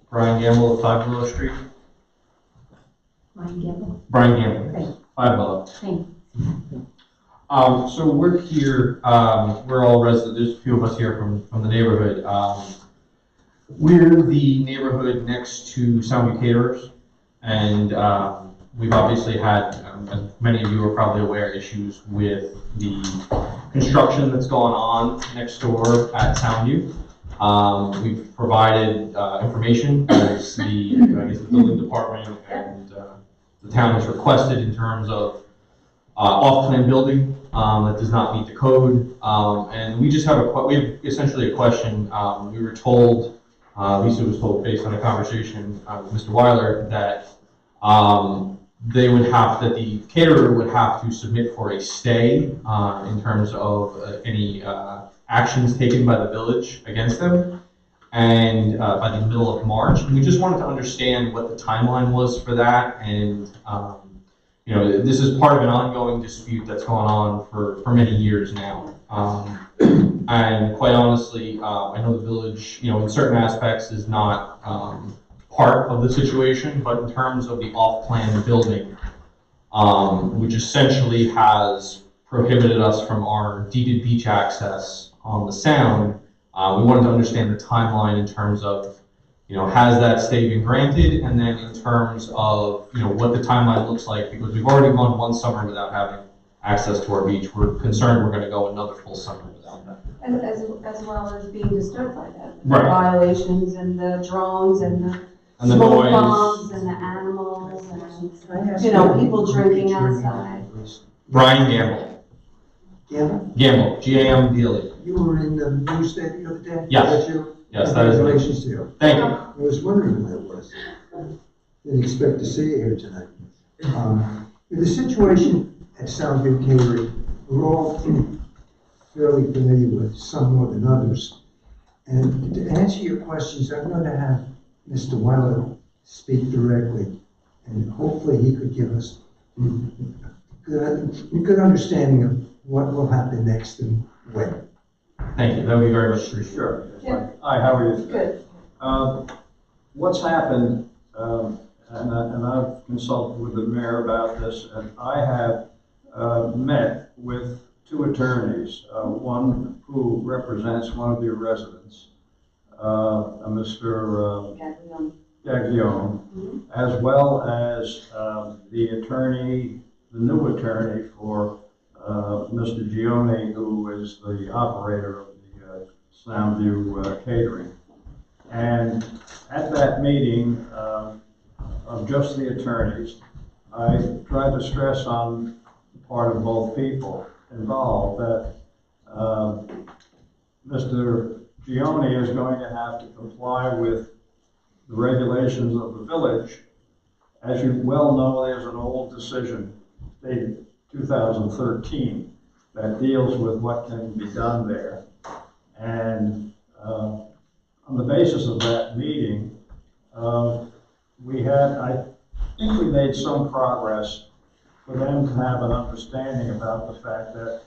Brian Gamble, 5 Willow Street. Ryan Gamble. Brian Gamble, Great. 5 Willow. Thank you. So we're here, we're all residents, there's a few of us here from the neighborhood. We're the neighborhood next to Soundview Caterers, and we've obviously had, as many of you are probably aware, issues with the construction that's gone on next door at Soundview. We've provided information as the building department and the town has requested in terms of off-plan building that does not meet the code. And we just have we have essentially a question. We were told, Lisa was told based on a conversation with Mr. Weiler, that that the caterer would have to submit for a stay in terms of any actions taken by the village against them, and by the middle of March. And we just wanted to understand what the timeline was for that. And this is part of an ongoing dispute that's gone on for many years now. And quite honestly, I know the village, in certain aspects is not part of the situation, but in terms of the off-plan building, which essentially has prohibited us from our deeded beach access on the Sound, we wanted to understand the timeline in terms of, has that stay been granted, and then in terms of, what the timeline looks like, because we've already gone one summer without having access to our beach. We're concerned we're going to go another full summer without that. As well as being disturbed by that. Right. The violations and the drones and the And the smoke noise. bombs and the animals and, people drinking outside. Brian Gamble. Gamble? Gamble, G-A-M-B-L-E. You were in the news that the other day? Yes. Was that you? Yes, that is me. Congratulations to you. Thank you. I was wondering who that was. Didn't expect to see you here tonight. The situation at Soundview Catering, we're all fairly familiar with, some more than others. And to answer your questions, I'm going to have Mr. Weiler speak directly, and hopefully he could give us a good understanding of what will happen next and when. Thank you. That would be very much appreciated. Sure. Yeah. Hi, how are you? Good. What's happened, and I've consulted with the mayor about this, and I have met with two attorneys, one who represents one of your residents, Mr. Gaglione, as well as the new attorney for Mr. Gione, who is the operator of the Soundview Catering. And at that meeting of just the attorneys, I tried to stress on the part of both people involved that Mr. Gione is going to have to comply with the regulations of the village. As you well know, there's an old decision dated 2013 that deals with what can be done there. And on the basis of that meeting, I think we made some progress for them to have an understanding about the fact that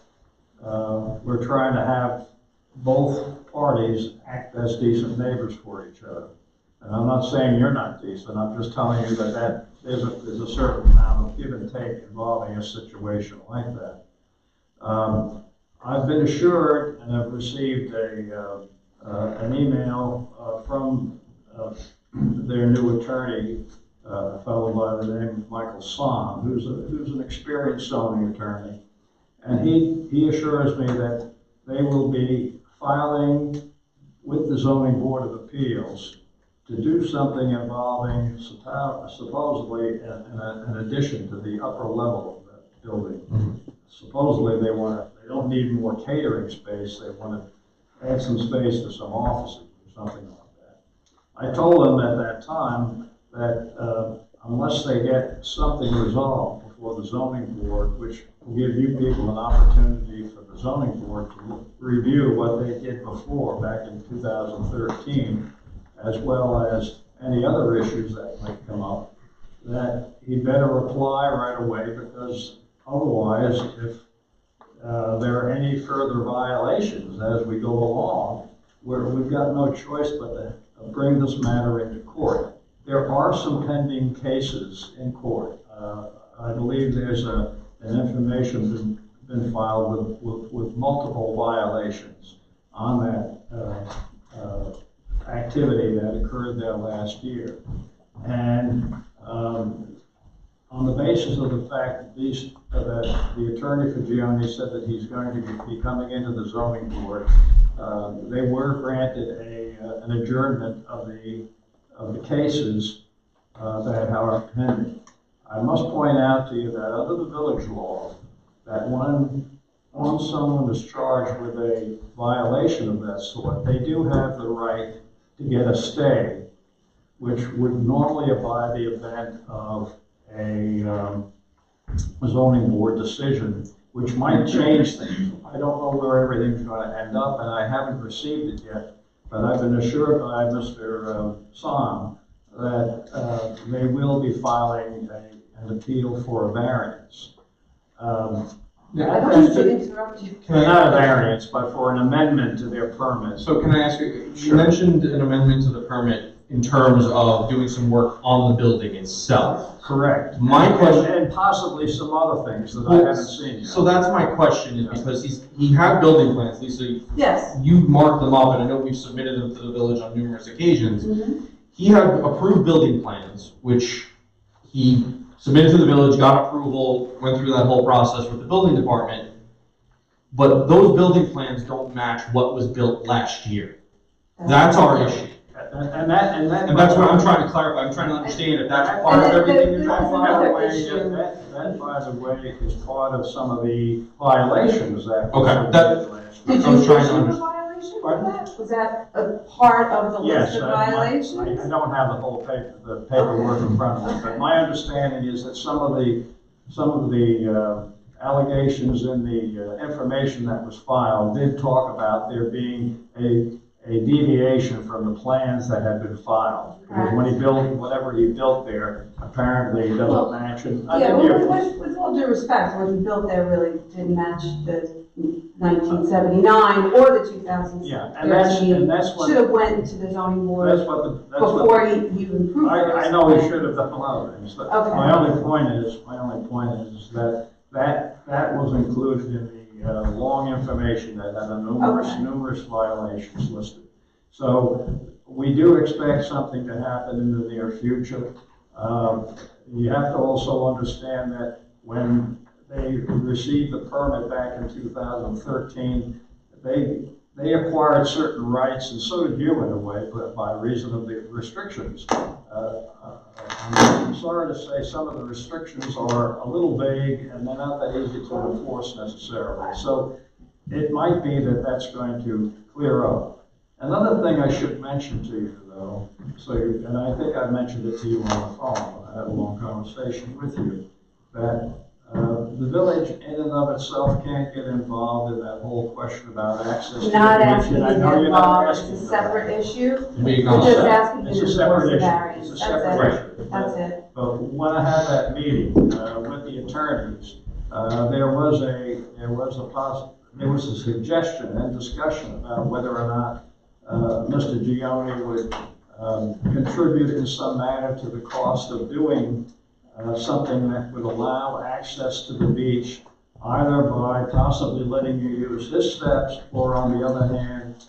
we're trying to have both parties act as decent neighbors for each other. And I'm not saying you're not decent, I'm just telling you that there's a certain amount of give and take involving a situation like that. I've been assured, and I've received an email from their new attorney, a fellow by the name of Michael Somm, who's an experienced zoning attorney. And he assures me that they will be filing with the Zoning Board of Appeals to do something involving supposedly an addition to the upper level of that building. Mm-hmm. Supposedly they don't need more catering space, they want to add some space to some offices or something like that. I told them at that time that unless they get something resolved before the zoning board, which will give you people an opportunity for the zoning board to review what they did before back in 2013, as well as any other issues that might come up, that he better apply right away, because otherwise, if there are any further violations as we go along, we've got no choice but to bring this matter into court. There are some pending cases in court. I believe there's an information been filed with multiple violations on that activity that occurred there last year. And on the basis of the fact that the attorney for Gione said that he's going to be coming into the zoning board, they were granted an adjournment of the cases that are pending. I must point out to you that under the village law, that when once someone is charged with a violation of that sort, they do have the right to get a stay, which would normally apply the event of a zoning board decision, which might change things. I don't know where everything's going to end up, and I haven't received it yet, but I've been assured by Mr. Son that they will be filing an appeal for a variance. I don't mean to interrupt you. Not a variance, but for an amendment to their permit. So can I ask you, you mentioned an amendment to the permit in terms of doing some work on the building itself. Correct. My question, and possibly some other things that I haven't seen yet. So that's my question, is because he had building plans, Lisa. Yes. You marked them up, and I know we've submitted them to the village on numerous occasions. Mm-hmm. He had approved building plans, which he submitted to the village, got approval, went through that whole process with the building department. But those building plans don't match what was built last year. That's our issue. And that's what I'm trying to clarify. I'm trying to understand if that's part of everything. That, by the way, is part of some of the violations that. Okay. Did I was you trying to issue a understand. violation for that? Was that a part of the list of violations? I don't have the whole paperwork in front of me, but my understanding is that some of the allegations in the information that was filed did talk about there being a deviation from the plans that had been filed. Because when he built, whatever he built there, apparently doesn't match. With all due respect, what he built there really didn't match the 1979 or the 2013. Yeah, and that's what should have went to the zoning board before you improved it. I know he should have done a lot of things, but Okay. my only point is that was included in the long information that had numerous violations listed. So we do expect something to happen in the near future. You have to also understand that when they received the permit back in 2013, they acquired certain rights, and so did you in a way, but by reason of the restrictions. I'm sorry to say some of the restrictions are a little vague and they're not that easy to enforce necessarily. So it might be that that's going to clear up. Another thing I should mention to you though, and I think I mentioned it to you on the phone, I had a long conversation with you, that the village in and of itself can't get involved in that whole question about access to Not the asking beach. you And I to know get you're not involved, asking it's a for that. separate issue. We We're just asking It's you a to separate enforce the issue. variance. It's a That's separate it. issue. That's it. But when I had that meeting with the attorneys, there was a suggestion and discussion about whether or not Mr. Gioni would contribute in some manner to the cost of doing something that would allow access to the beach, either by possibly letting you use his steps, or on the other hand,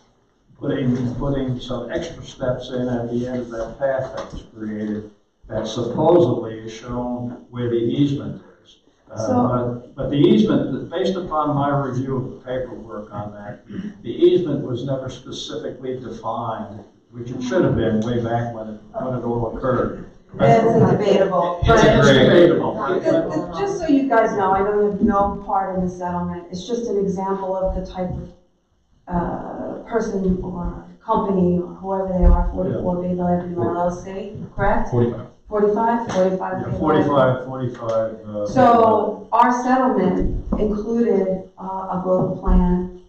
putting some extra steps in at the end of that path that was created, that supposedly is shown where the easement is. But the easement, based upon my review of the paperwork on that, the easement was never specifically defined, which it should have been way back when it all occurred. It's debatable. It's debatable. Just so you guys know, I know you have no part in the settlement. It's just an example of the type of person or company or whoever they are, 44 Bayville Avenue LLC, correct? 45. 45? 45. So our settlement included a road plan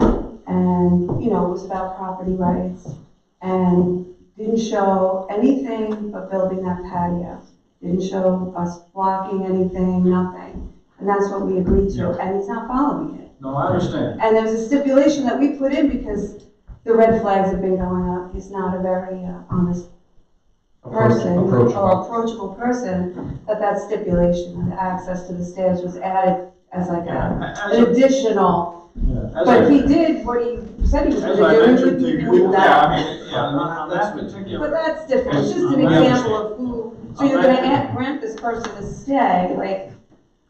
and, it was about property rights and didn't show anything but building that patio. Didn't show us blocking anything, nothing. And that's what we agreed to, and he's not following it. No, I understand. And there's a stipulation that we put in because the red flags have been going up. He's not a very honest person or approachable person, that stipulation, that access to the stairs was added as like an additional. But he did what he said he was going to do. He did that. But that's different. It's just an example of who. So you're going to grant this person a stay. Like,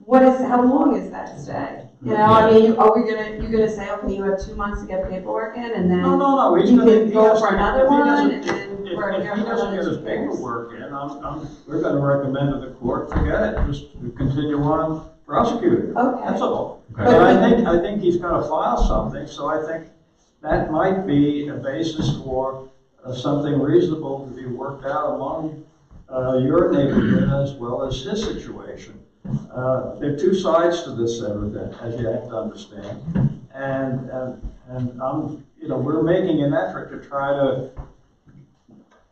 how long is that stay? I mean, you're gonna say, okay, you have 2 months to get paperwork in, and then no, you can go for another one, and then for if he doesn't get his paperwork in, we're gonna recommend to the court, forget it, just continue on prosecute it. Okay. That's all. Okay. But I think he's gonna file something, so I think that might be a basis for something reasonable to be worked out among your neighborhood as well as his situation. There are two sides to this evidence, as you have to understand. And I'm, we're making an effort to try to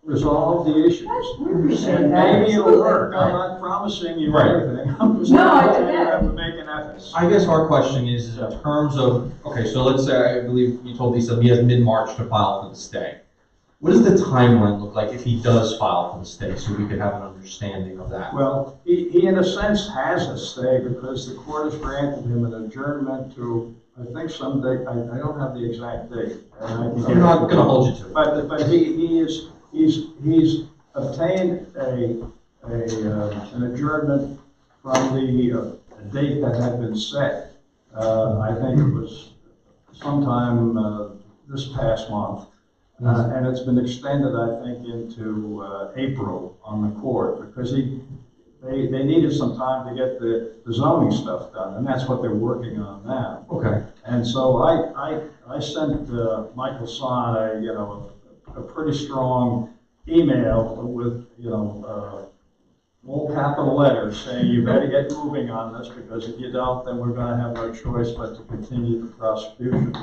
resolve the issues. We appreciate And that. maybe it'll work. I'm Absolutely. not promising you Right. anything. I'm just No, I telling you get that it. we're making efforts. I guess our question is in terms of, okay, so let's say, I believe you told Lisa he has mid-March to file for the stay. What does the timeline look like if he does file for the stay, so we could have an understanding of that? Well, he in a sense has a stay because the court has granted him an adjournment to, I think some date, I don't have the exact date. I'm not gonna hold you to it. But he's obtained an adjournment from the date that had been set. I think it was sometime this past month. And it's been extended, I think, into April on the court because they needed some time to get the zoning stuff done, and that's what they're working on now. Okay. And so I sent Michael Son a pretty strong email with all capital letters saying you better get moving on this because if you don't, then we're going to have no choice but to continue the prosecution.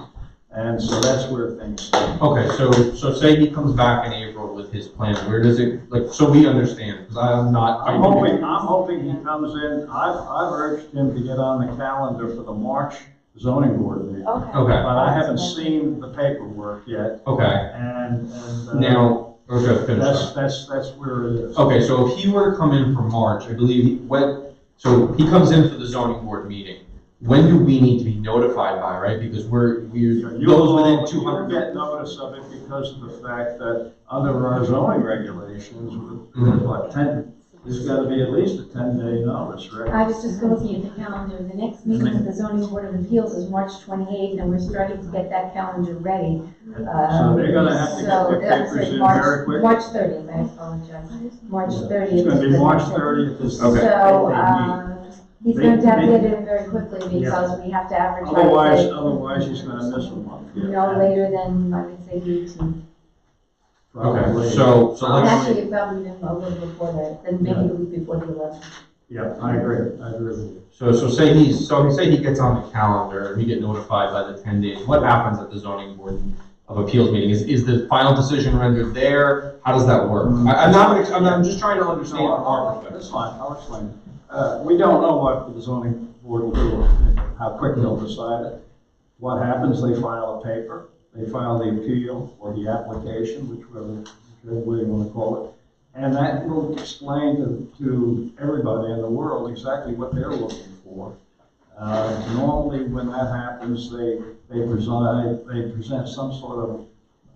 And so that's where things stand. Okay, so say he comes back in April with his plan, where does it, like, so we understand, because I'm not. I'm hoping he comes in, I've urged him to get on the calendar for the March zoning board meeting. Okay. Okay. But I haven't seen the paperwork yet. Okay, And now, okay, finish up. that's where it is. Okay, so if he were to come in for March, I believe, so he comes in for the zoning board meeting, when do we need to be notified by, right? Because we're those within 200. You'll get notice of it because of the fact that under our zoning regulations, there's got to be at least a 10-day notice, right? I was just looking at the calendar. The next meeting of the zoning board of appeals is March 28th, and we're starting to get that calendar ready. So they're gonna have to get their papers in very quick. March 30th, I apologize. March 30th. It's gonna is be the March next one. 30th is the Okay. So, he's going to have to get it in very quickly because we have to advertise it Otherwise he's gonna miss a month. Yeah. no later than, I would say, the 18th. Probably. Okay, so And let's, actually, probably even a little before that, then maybe the week before the 11th. Yeah, I agree with you. so say he gets on the calendar, and we get notified by the 10 days, what happens at the zoning board of appeals meeting? Is the final decision rendered there? How does that work? I'm just trying to understand from our perspective. That's fine, I'll explain it. We don't know what the zoning board will do, how quick they'll decide it. What happens, they file a paper, they file the appeal or the application, whichever way you want to call it. And that will explain to everybody in the world exactly what they're looking for. Normally when that happens, they present some sort of,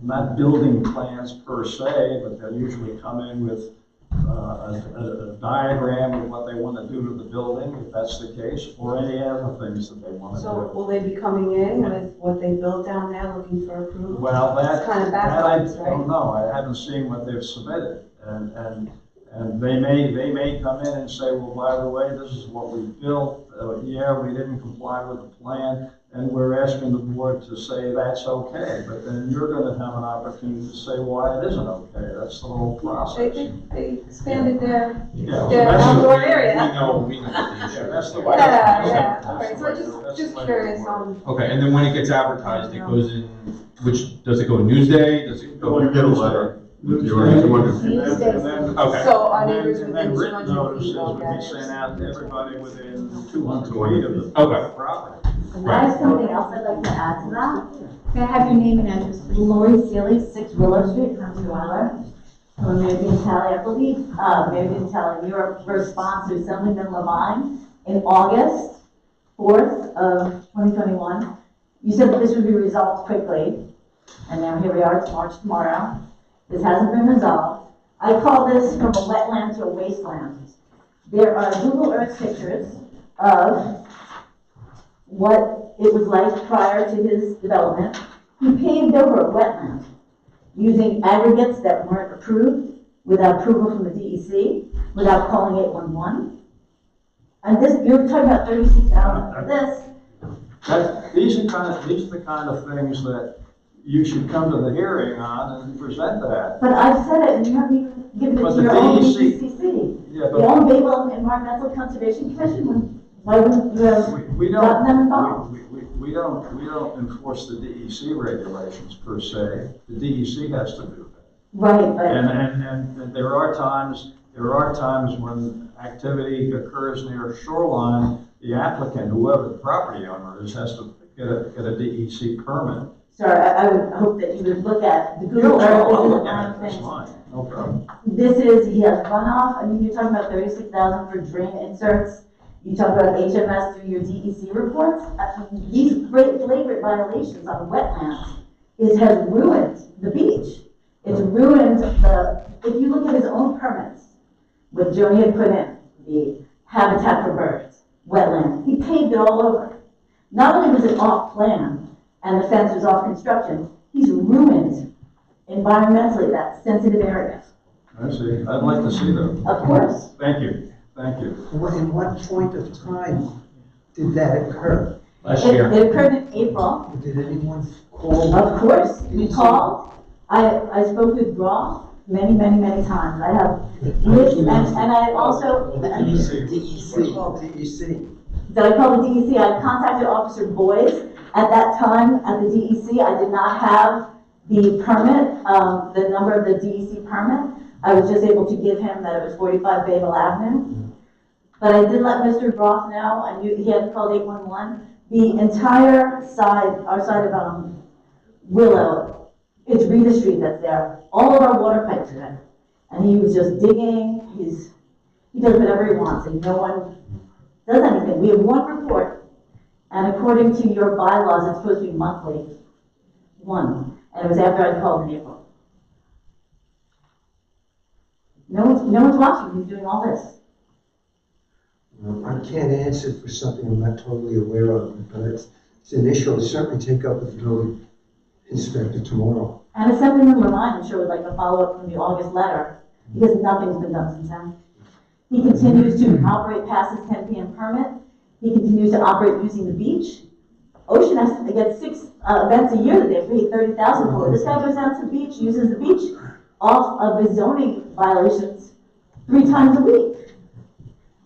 not building plans per se, but they'll usually come in with a diagram of what they want to do to the building, if that's the case, or any other things that they want to So do. will they be coming in with what they built down there, looking for approval? Well, It's kind of backwards, I don't right? know. I haven't seen what they've submitted. And they may come in and say, well, by the way, this is what we built. Yeah, we didn't comply with the plan, and we're asking the board to say that's okay. But then you're going to have an opportunity to say why it isn't okay. That's the whole process. They expanded their Yeah, their that's the- outdoor area. We know what the issue Yeah, that's is. the way. Yeah, all right, so just curious on, Okay, and then when it gets advertised, it goes in, does it go in Newsday? Does it go? You get a letter. Okay. so our And neighbors then within written 200 notices feet will would be get sent it. out to everybody within 200 feet of the Okay. property. And I have something else I'd like to add to that. Can I have your name and address, please? Lori Sealy, 6 Willow Street, Country Weiler. I'm American Tally, I believe. American Tally, your response to Assemblyman Levine in August 4th of 2021. You said that this would be resolved quickly, and now here we are, it's March tomorrow. This hasn't been resolved. I call this from a wetland to a wasteland. There are Google Earth pictures of what it was like prior to his development. He paved over a wetland using aggregates that weren't approved, without approval from the DEC, without calling 811. And this, you're talking about 36,000 for this. These are the kind of things that you should come to the hearing on and present that. But I've said it, and you haven't even given it But to the your own DEC DCCC. Yeah, The but own Bayville Environmental Conservation Commission, why wouldn't you have we gotten them don't, involved? we don't enforce the DEC regulations per se. The DEC has to do that. Right, but. And there are times when activity occurs near shoreline, the applicant, whoever the property owner is, has to get a DEC permit. Sir, I would hope that you would look at the Yeah, Google Earth, I'll this is look at it, one that's thing. fine, no problem. This is, he has runoff, I mean, you're talking about 36,000 for drain inserts. You talk about HMS through your DEC reports. I mean, these great flagrant violations on wetlands has ruined the beach. It's ruined if you look at his own permits, what Joni had put in, the Habitat for Birds, wetland, he paved it all over. Not only was it off plan and the fence was off construction, he's ruined environmentally that sensitive area. I see, I'd like to see them. Of course. Thank you, thank you. In what point of time did that occur? Last year. It occurred in April. Did anyone call? Of course, we called. I spoke with Groff many times. I have lists, and I also, DEC. did I call the DEC? I contacted Officer Boyes. At that time, at the DEC, I did not have the permit, the number of the DEC permit. I was just able to give him that it was 45 Bayville Avenue. But I did let Mr. Groff know, I knew he had called 811. The entire side, our side of Willow, it's Rita Street that's there. All of our water pipes are there. And he was just digging, he does whatever he wants, and no one does anything. We have one report, and according to your bylaws, it's supposed to be monthly. One. And it was after I called in April. No one's watching, he's doing all this. I can't answer for something I'm not totally aware of, but it's an issue I'll certainly take up with the building inspector tomorrow. And Assemblyman Lamont, I'm sure, would like a follow-up from the August letter, because nothing's been done since then. He continues to operate past his 10 p.m. permit. He continues to operate using the beach. Ocean has to get 6 events a year that they pay $30,000 for. This guy goes down to the beach, uses the beach off of his zoning violations 3 times a week,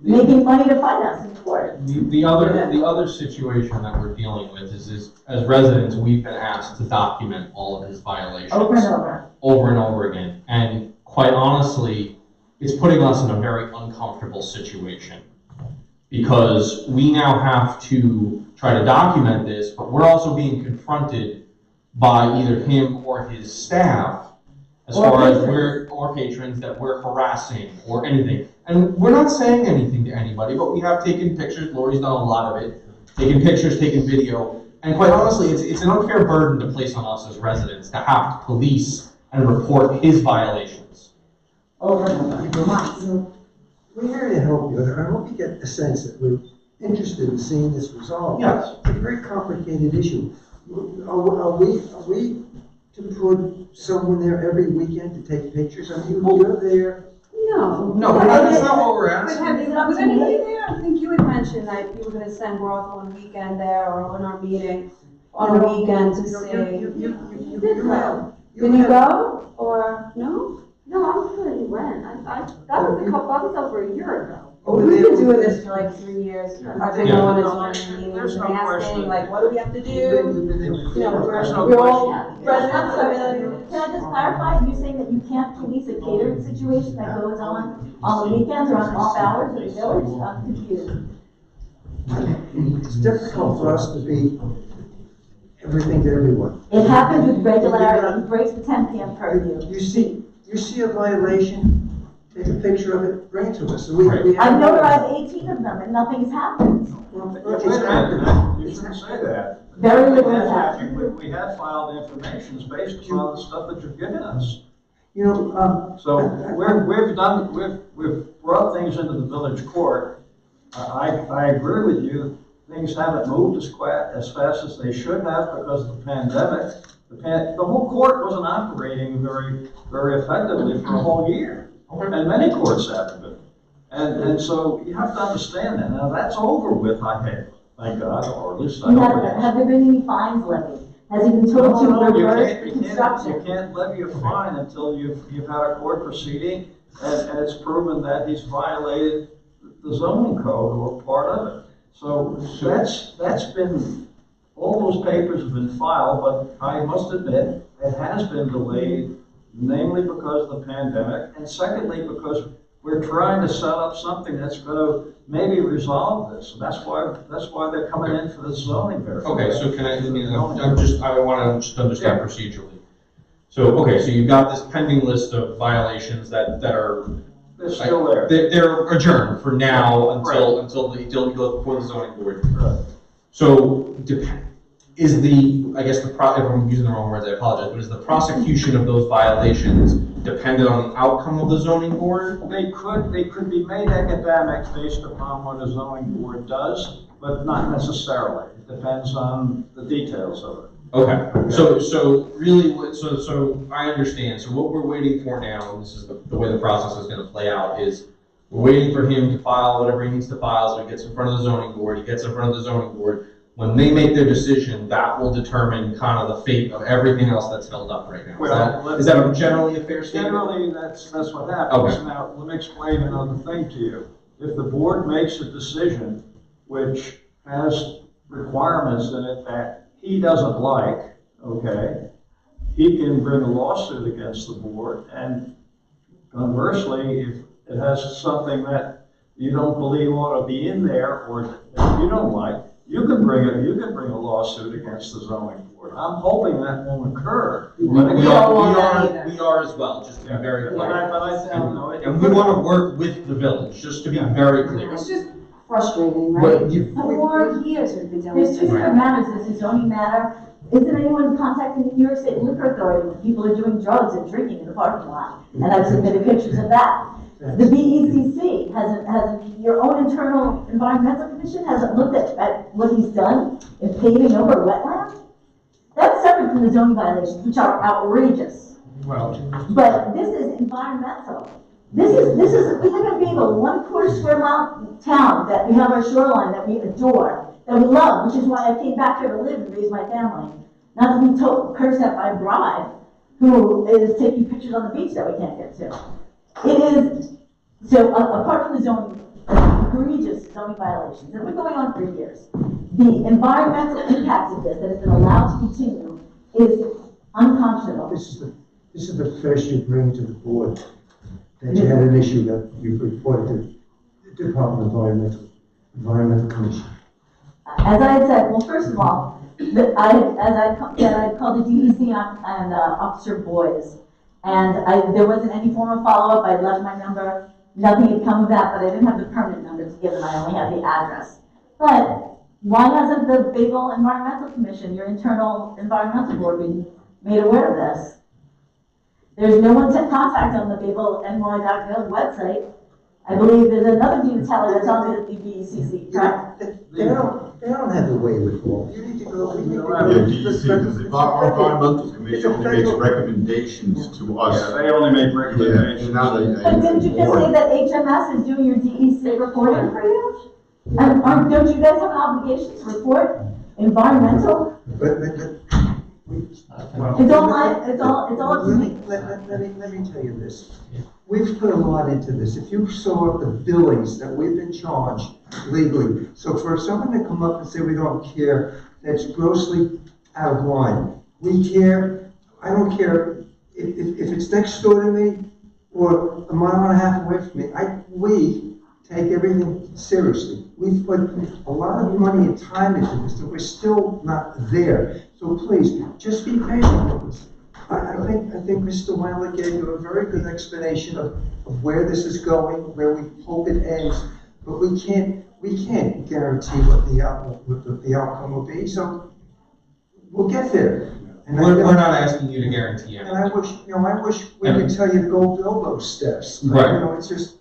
making money to fight us in court. The other situation that we're dealing with is as residents, we've been asked to document all of his violations. Over and over. Over and over again. And quite honestly, it's putting us in a very uncomfortable situation, because we now have to try to document this, but we're also being confronted by either him or his staff as far as or patrons that we're harassing or anything. And we're not saying anything to anybody, but we have taken pictures. Lori's done a lot of it, taken pictures, taken video. And quite honestly, it's an unfair burden to place on us as residents to have to police and report his violations. Over and over. We're here to help you, and I hope you get a sense that we're interested in seeing this resolved. Yes. It's a very complicated issue. Are we to put someone there every weekend to take pictures? I mean, you're there. No. No, that's not what we're But asking. was anybody there? I think you had mentioned that you were gonna send Roth on weekend there, or on our meeting on a weekend to see. You did go. Did you go, or no? No, I'm sure you went. That was over a year ago. Well, we've been doing this for like 3 years. I've been Yeah. going to zoning meetings There's and no asking, question. like, what do we have to do? You've been there You know, before. There's no we're all question. residents of Can I just clarify, you're saying that you can't police a catering situation that goes on the weekends or on off hours of the village? I'm confused. It's difficult for us to be everything to everyone. It happens with regularity, he breaks the 10 p.m. curfew. You see a violation, take a picture of it, bring it to us. We I've have. notarized 18 of them and nothing's happened. Well, Wait it's a minute, happened. you shouldn't say that. Very little has happened. We have filed information based upon the stuff that you've given us. You know, So we've brought things into the village court. I agree with you, things haven't moved as fast as they should have because of the pandemic. The whole court wasn't operating very effectively for a whole year. And many courts haven't been. And so you have to understand that. Now, that's over with, I think, thank God, or at least I hope it is. Have there been any fines levied? Has he been told to No, you reverse can't, the you can't, construction? you can't levy a fine until you've had a court proceeding and it's proven that he's violated the zoning code or part of it. So that's been, all those papers have been filed, but I must admit, it has been delayed, namely because of the pandemic, and secondly, because we're trying to set up something that's gonna maybe resolve this. And that's why they're coming in for the zoning verification. Okay, so can I want to just understand procedurally. So, okay, so you've got this pending list of violations that are. They're still there. They're adjourned for now until Right. until it goes before the zoning board. Right. So, is the, I guess if I'm using the wrong words, I apologize, but is the prosecution of those violations dependent on the outcome of the zoning board? They could be made academic based upon what a zoning board does, but not necessarily. It depends on the details of it. Okay, so really, so I understand. So what we're waiting for now, and this is the way the process is going to play out, is we're waiting for him to file whatever he needs to file, so he gets in front of the zoning board, he gets in front of the zoning board. When they make their decision, that will determine kind of the fate of everything else that's held up right now. Is that generally a fair statement? Generally, that's what happens. Okay. Now, let me explain another thing to you. If the board makes a decision which has requirements in it that he doesn't like, okay, he can bring a lawsuit against the board, and conversely, if it has something that you don't believe ought to be in there or that you don't like, you can bring a lawsuit against the zoning board. I'm hoping that won't occur. We are as well, just to be very clear. And we want to work with the village, just to be very clear. It's just frustrating, But right? you- 4 years we've been dealing There's with two this. different matters, there's a zoning matter. Isn't anyone contacting the New York State Liquor Authority when people are doing drugs and drinking in the parking lot? And I've submitted pictures of that. The BECC hasn't, your own internal environmental commission hasn't looked at what he's done in paving over wetland? That's separate from the zoning violations, which are outrageous. Well, But this is environmental. We live in Bayville, 1/4 square mile town, that we have our shoreline that we adore, that we love, which is why I came back here to live and raise my family. Not to be cursed at by a bride who is taking pictures on the beach that we can't get to. It is, so apart from the zoning, egregious zoning violations that have been going on for years, the environmental impacts of this that has been allowed to continue is unconscionable. This is the first you bring to the board, that you had an issue that you reported to the Department of Environmental Commission. As I had said, well, first of all, I called the DEC and Officer Boys, and there wasn't any form of follow-up. I left my number, nothing had come of that, but I didn't have the permanent number to give them. I only had the address. But why hasn't the Bayville Environmental Commission, your internal environmental board, been made aware of this? There's no one to contact on the BayvilleNY.gov website. I believe there's another Dean Teller that's on the BECC, correct? They don't have the wherewithal. You need to go. Yeah, DEC, because our environmental commission only makes recommendations to us. Yeah, they only make recommendations. Yeah, now they- But didn't you just say that HMS is doing your DEC reporting for you? And don't you guys have an obligation to report environmental? It's all up to me. Let me tell you this. We've put a lot into this. If you saw the billings that we've been charged legally, so for someone to come up and say we don't care, that's grossly out of line. We care. I don't care if it's next door to me or a mile and a half away from me. We take everything seriously. We've put a lot of money and time into this, and we're still not there. So please, just be patient with us. I think Mr. Weiler gave you a very good explanation of where this is going, where we hope it ends, but we can't guarantee what the outcome will be. So we'll get there. And We're not asking you to guarantee anything. And I wish we could tell you to go build those steps. But, Right. It's just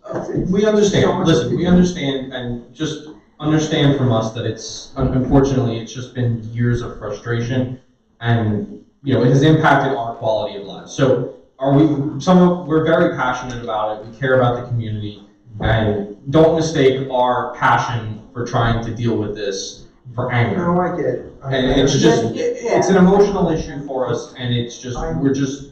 We understand. Listen, we understand, and just understand from us that it's, unfortunately, it's just been years of frustration, and it has impacted our quality of life. So we're very passionate about it. We care about the community. And don't mistake our passion for trying to deal with this for anger. No, I get it. And it's just, it's an emotional issue for us, and it's just,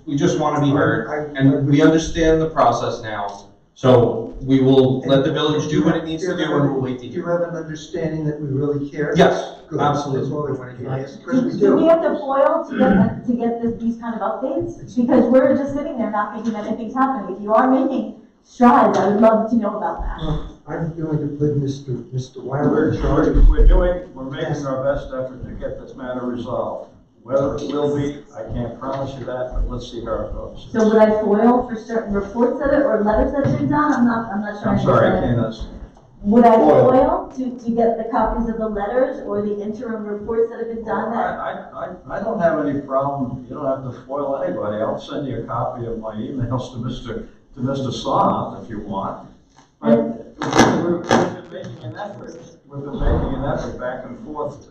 we just want to be heard, and we understand the process now. So we will let the village do what it needs to do, and we'll wait to Do you hear. have an understanding that we really care? Yes, Good. absolutely. That's all I want to hear. Yes, Chris, we Do we do. have to foil to get these kind of updates? Because we're just sitting there not thinking that anything's happening. If you are making strides, I would love to know about that. I'm going to put Mr. Weiler in charge. We're making our best effort to get this matter resolved. Whether it will be, I can't promise you that, but let's see how it goes. So would I foil for certain reports that or letters that have been done? I'm not sure. I'm sorry, I can't understand. Would I foil to get the copies of the letters or the interim reports that have been done? I don't have any problem, you don't have to foil anybody. I'll send you a copy of my emails to Mr. Slot if you want. But we've been making an effort back and forth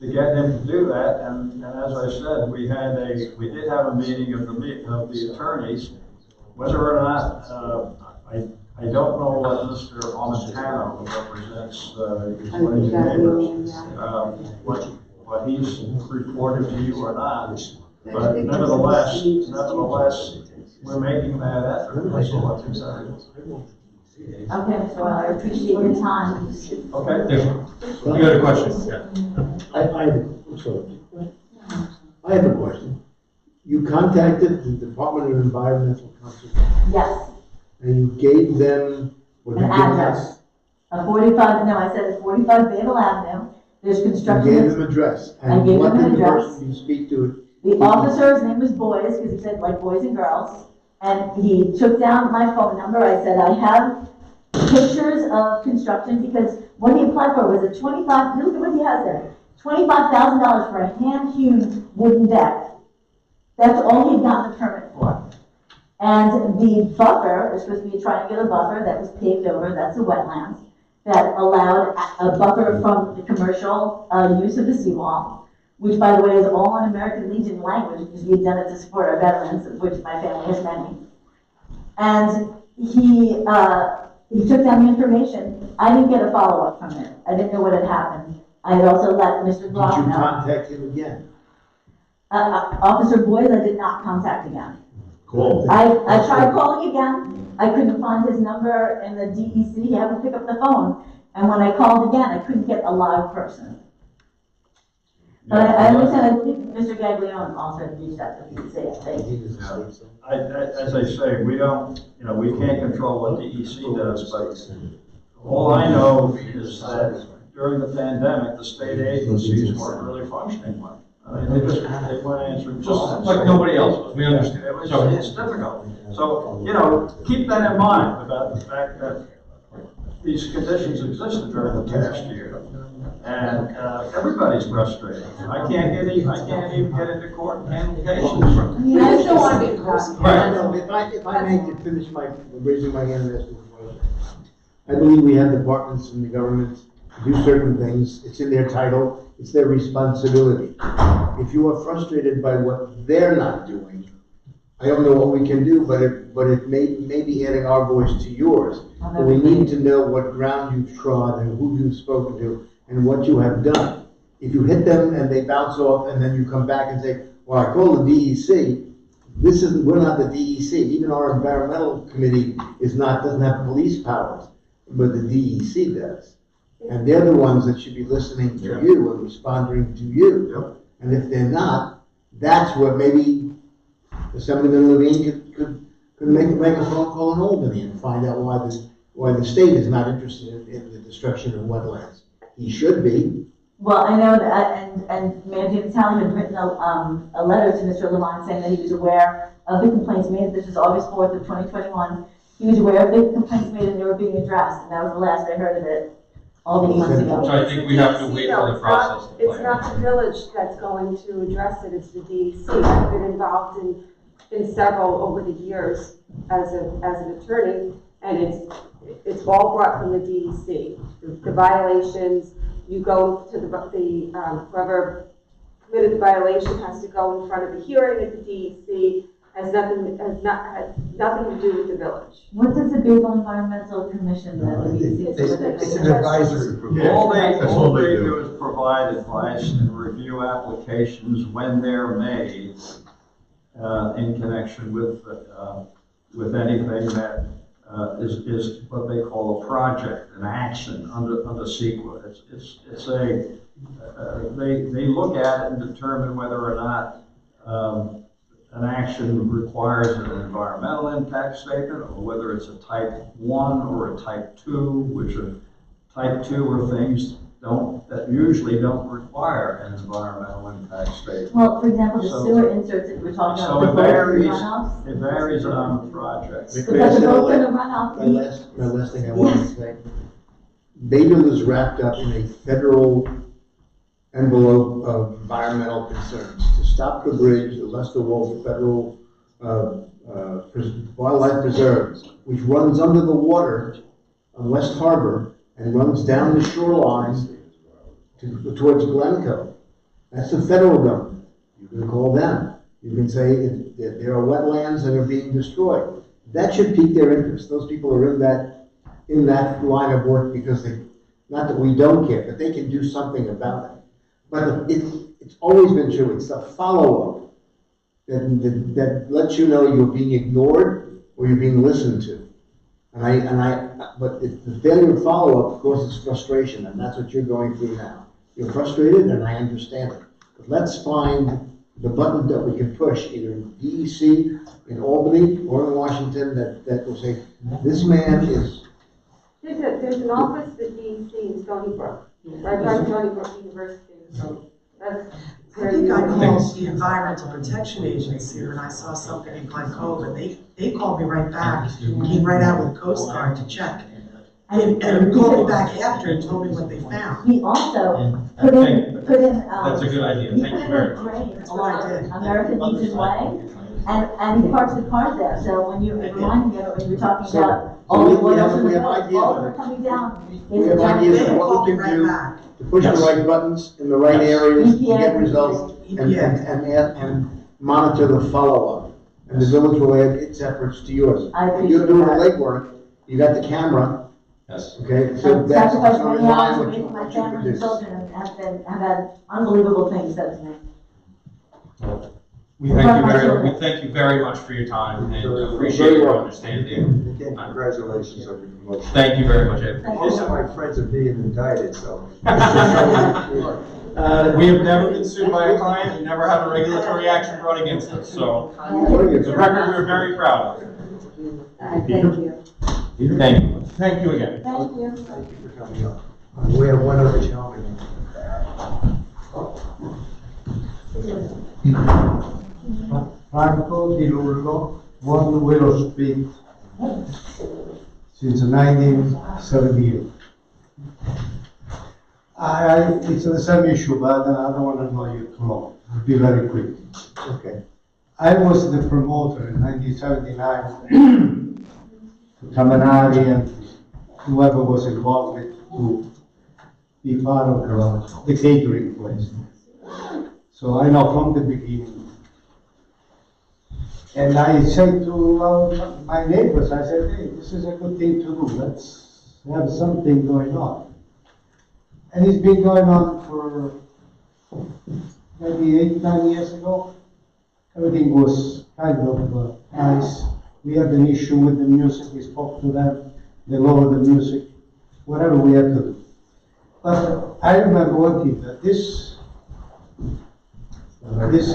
to get him to do that, and as I said, we did have a meeting of the attorneys. Whether or not, I don't know what Mr. Omentano, who represents his neighbors, what he's reported to you or not, but nevertheless, we're making that effort, that's all I can say. Okay, so I appreciate your time. Okay. You got a question? Yeah. I'm sorry. I have a question. You contacted the Department of Environmental Conservation Yes, and you gave them what an you gave us? address. I said it's 45 Bayville Avenue. There's You construction. gave them address. I And gave what them an did the address. person you speak to? The officer's name was Boys, because he said like boys and girls. And he took down my phone number. I said, I have pictures of construction, because what he applied for was a look at what he has there, $25,000 for a hand-hewn wooden deck. That's all he'd gotten the permit for. And the buffer, there's supposed to be a triangular buffer that was paved over, that's the wetlands, that allowed a buffer from the commercial use of the seawall, which, by the way, is all in American Legion language, because we've done it to support our veterans, of which my family has many. And he took down the information. I didn't get a follow-up from it. I didn't know what had happened. I had also let Mr. Brock know. Did you contact him again? Officer Boyd, I did not contact again. Cool. I tried calling again. I couldn't find his number in the DEC. He happened to pick up the phone. And when I called again, I couldn't get a live person. But I understand, I believe Mr. Gaglione also reached out to the DEC. As I say, we can't control what DEC does, but all I know is that during the pandemic, the state agencies weren't really functioning well. I mean, they weren't answering Just like nobody else was, we understand. It's difficult. So, keep that in mind about the fact that these conditions existed during the past year. And everybody's frustrated. I can't even get into court and handle cases. I just don't want to be personal. Right. If I may finish raising my hand and asking a question. I believe we have departments in the government to do certain things. It's in their title. It's their responsibility. If you are frustrated by what they're not doing, I don't know what we can do, but it may be adding our voice to yours. But we need to know what ground you've trod and who you've spoken to and what you have done. If you hit them and they bounce off and then you come back and say, well, I called the DEC, we're not the DEC. Even our environmental committee doesn't have police powers, but the DEC does. And they're the ones that should be listening to you and responding to you. Yep. And if they're not, that's what maybe Assemblyman Levine could make a phone call in Albany and find out why the state is not interested in the destruction of wetlands. He should be. Well, I know that, and Mayor Vitale had written a letter to Mr. Levine saying that he was aware of the complaints made. This is August 4th of 2021. He was aware of the complaints made and they were being addressed, and that was the last I heard of it all these months ago. So I think we have to wait for the process to play out. It's not the village that's going to address it, it's the DEC. I've been involved in several over the years as an attorney, and it's all brought from the DEC. The violations, you go to whoever committed the violation has to go in front of the hearing at the DEC. has nothing to do with the village. What does the Bayville Environmental Commission then? It's an advisory group. Yeah. All That's all all they they do. do is provide advice and review applications when they're made in connection with anything that is what they call a project, an action under CEQA. It's a, they look at it and determine whether or not an action requires an environmental impact statement, or whether it's a type 1 or a type 2, which are type 2 are things that usually don't require an environmental impact statement. Well, for example, the So- sewer inserts that we're talking So about. it the varies, runoffs. it varies on the project. But the boats and the runoff. My last thing I want to say, Bayville is wrapped up in a federal envelope of environmental concerns. To stop the bridge, the Lester Wolf Federal Wildlife Preserve, which runs under the water on West Harbor and runs down the shoreline towards Glencoe. That's the federal government. You can call them. You can say if there are wetlands that are being destroyed. That should pique their interest. Those people are in that line of work because not that we don't care, but they can do something about it. But it's always been true. It's the follow-up that lets you know you're being ignored or you're being listened to. But the failure of follow-up causes frustration, and that's what you're going through now. You're frustrated, and I understand it. But let's find the button that we can push, either in DEC, in Albany, or in Washington, that will say, this man is. There's an office at DEC in Stony Brook, right by Stony Brook University. So that's I think I called the Environmental Protection Agency when I saw something in Glen Cove, and they called me right back, came right out with a Coast Guard to check. And called me back after and told me what they found. We also put in. That's a good idea, thank you very much. Oh, I did. American Legion Way, and he parks the cars there, so when you remind me of it, when you were talking about all the oils in the village, all of them coming down. We have ideas of what we can do to push the right buttons in the right areas, to get results, and monitor the follow-up. And the village will add its efforts to yours. I appreciate You're doing the that. legwork, you got the camera. Yes. Okay, so that's Sacrifice gonna many remind hours what away you from my what you family and produce. children, and have had unbelievable things said to me. We thank you very much for your time and appreciate your understanding. Again, congratulations on your promotion. Thank you very much, Ed. Most of my friends are being indicted, so. We have never been sued by a client, and never had a regulatory action brought against us, so it's a record we're very proud of. Thank you. Thank you. Thank you again. Thank you. Thank you for coming up. We have one other gentleman. Franco Di Lullo, 1 Willow Street, since 1978. It's the same issue, but I don't want to know you too long. I'll be very quick. Okay. I was the promoter in 1979 to Caminari and whoever was involved with to be part of the catering place. So I know from the beginning. And I said to my neighbors, I said, hey, this is a good thing to do. Let's have something going on. And it's been going on for maybe 8-9 years ago. Everything was kind of nice. We had an issue with the music. We spoke to them. They lowered the music. Whatever we had to do. But I remember one thing, that this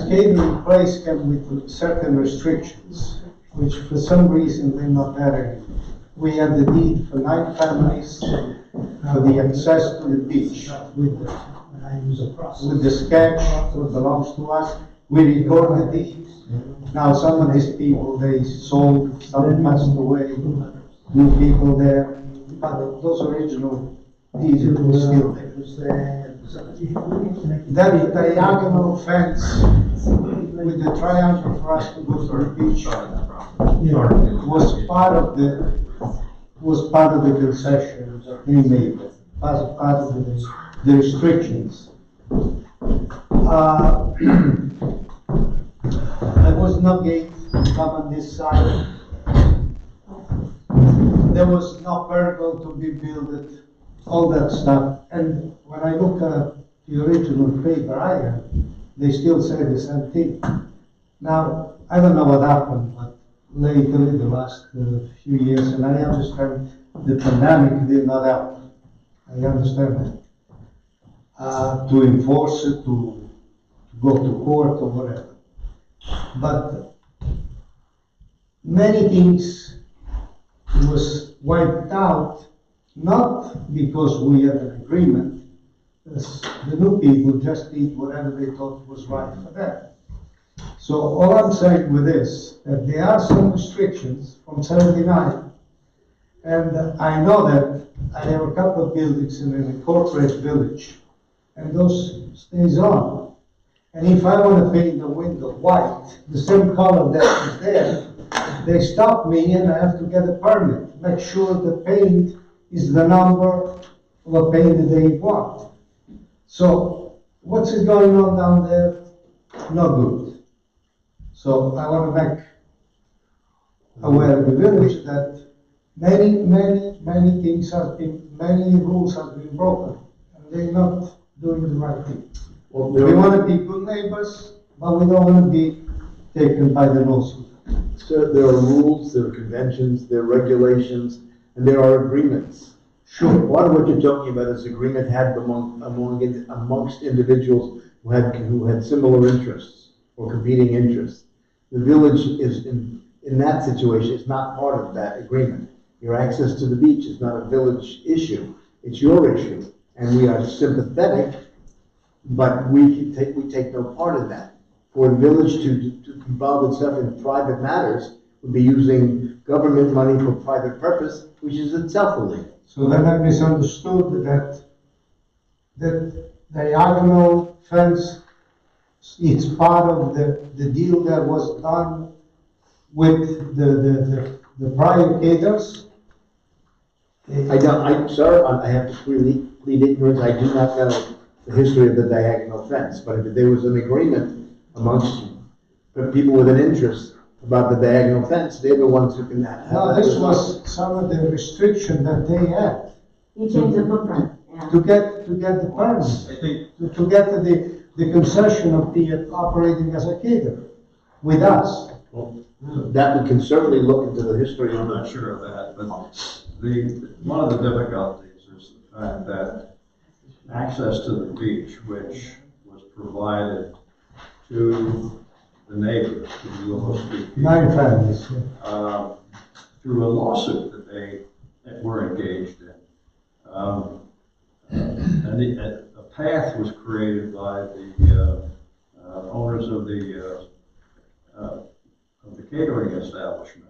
catering place came with certain restrictions, which for some reason they're not there anymore. We had the deed for 9 families for the access to the beach with the sketch that belongs to us. We recorded the deed. Now some of these people, they sold, some passed away, new people there, but those original deeds were still there. That diagonal fence with the triangle for us to go to the beach was part of the concession that we made, part of the restrictions. I was not gay. come on this side. There was no pergola to be built, all that stuff. And when I look at the original paper I have, they still say the same thing. Now, I don't know what happened, but lately, the last few years, and I understand the pandemic did not help. I understand that. To enforce it, to go to court or whatever. But many things was wiped out, not because we had an agreement. The new people just did whatever they thought was right for them. So all I'm saying with this, that there are some restrictions from 79, and I know that I have a couple of buildings in a corporate village, and those stays on. And if I want to paint the window white, the same color that is there, they stop me and I have to get a permit. Make sure the paint is the number of a paint that they want. So what's going on down there? Not good. So I want to make aware of the village that many things have been, many rules have been broken, and they're not doing the right thing. Well, We want to be good neighbors, but we don't want to be taken by the nose. So there are rules, there are conventions, there are regulations, and there are agreements. Sure. Part of what you're talking about is agreement had amongst individuals who had similar interests or competing interests. The village is in that situation is not part of that agreement. Your access to the beach is not a village issue; it's your issue, and we are sympathetic, but we take no part in that. For the village to involve itself in private matters would be using government money for private purpose, which is itself illegal. So then I misunderstood that diagonal fence, it's part of the deal that was done with the prior caters. Sir, I have to plead ignorance. I do not know the history of the diagonal fence, but if there was an agreement amongst the people with an interest about the diagonal fence, they're the ones who can have. No, this was some of the restriction that they had. You changed the footprint, yeah. To get the permit, to get the concession of the operating as a caterer with us. Well, that we can certainly look into the history. I'm not sure of that, but one of the difficulties is the fact that access to the beach, which was provided to the neighbors, to the Willow Street people, 9 families. through a lawsuit that they were engaged in. And a path was created by the owners of the catering establishment.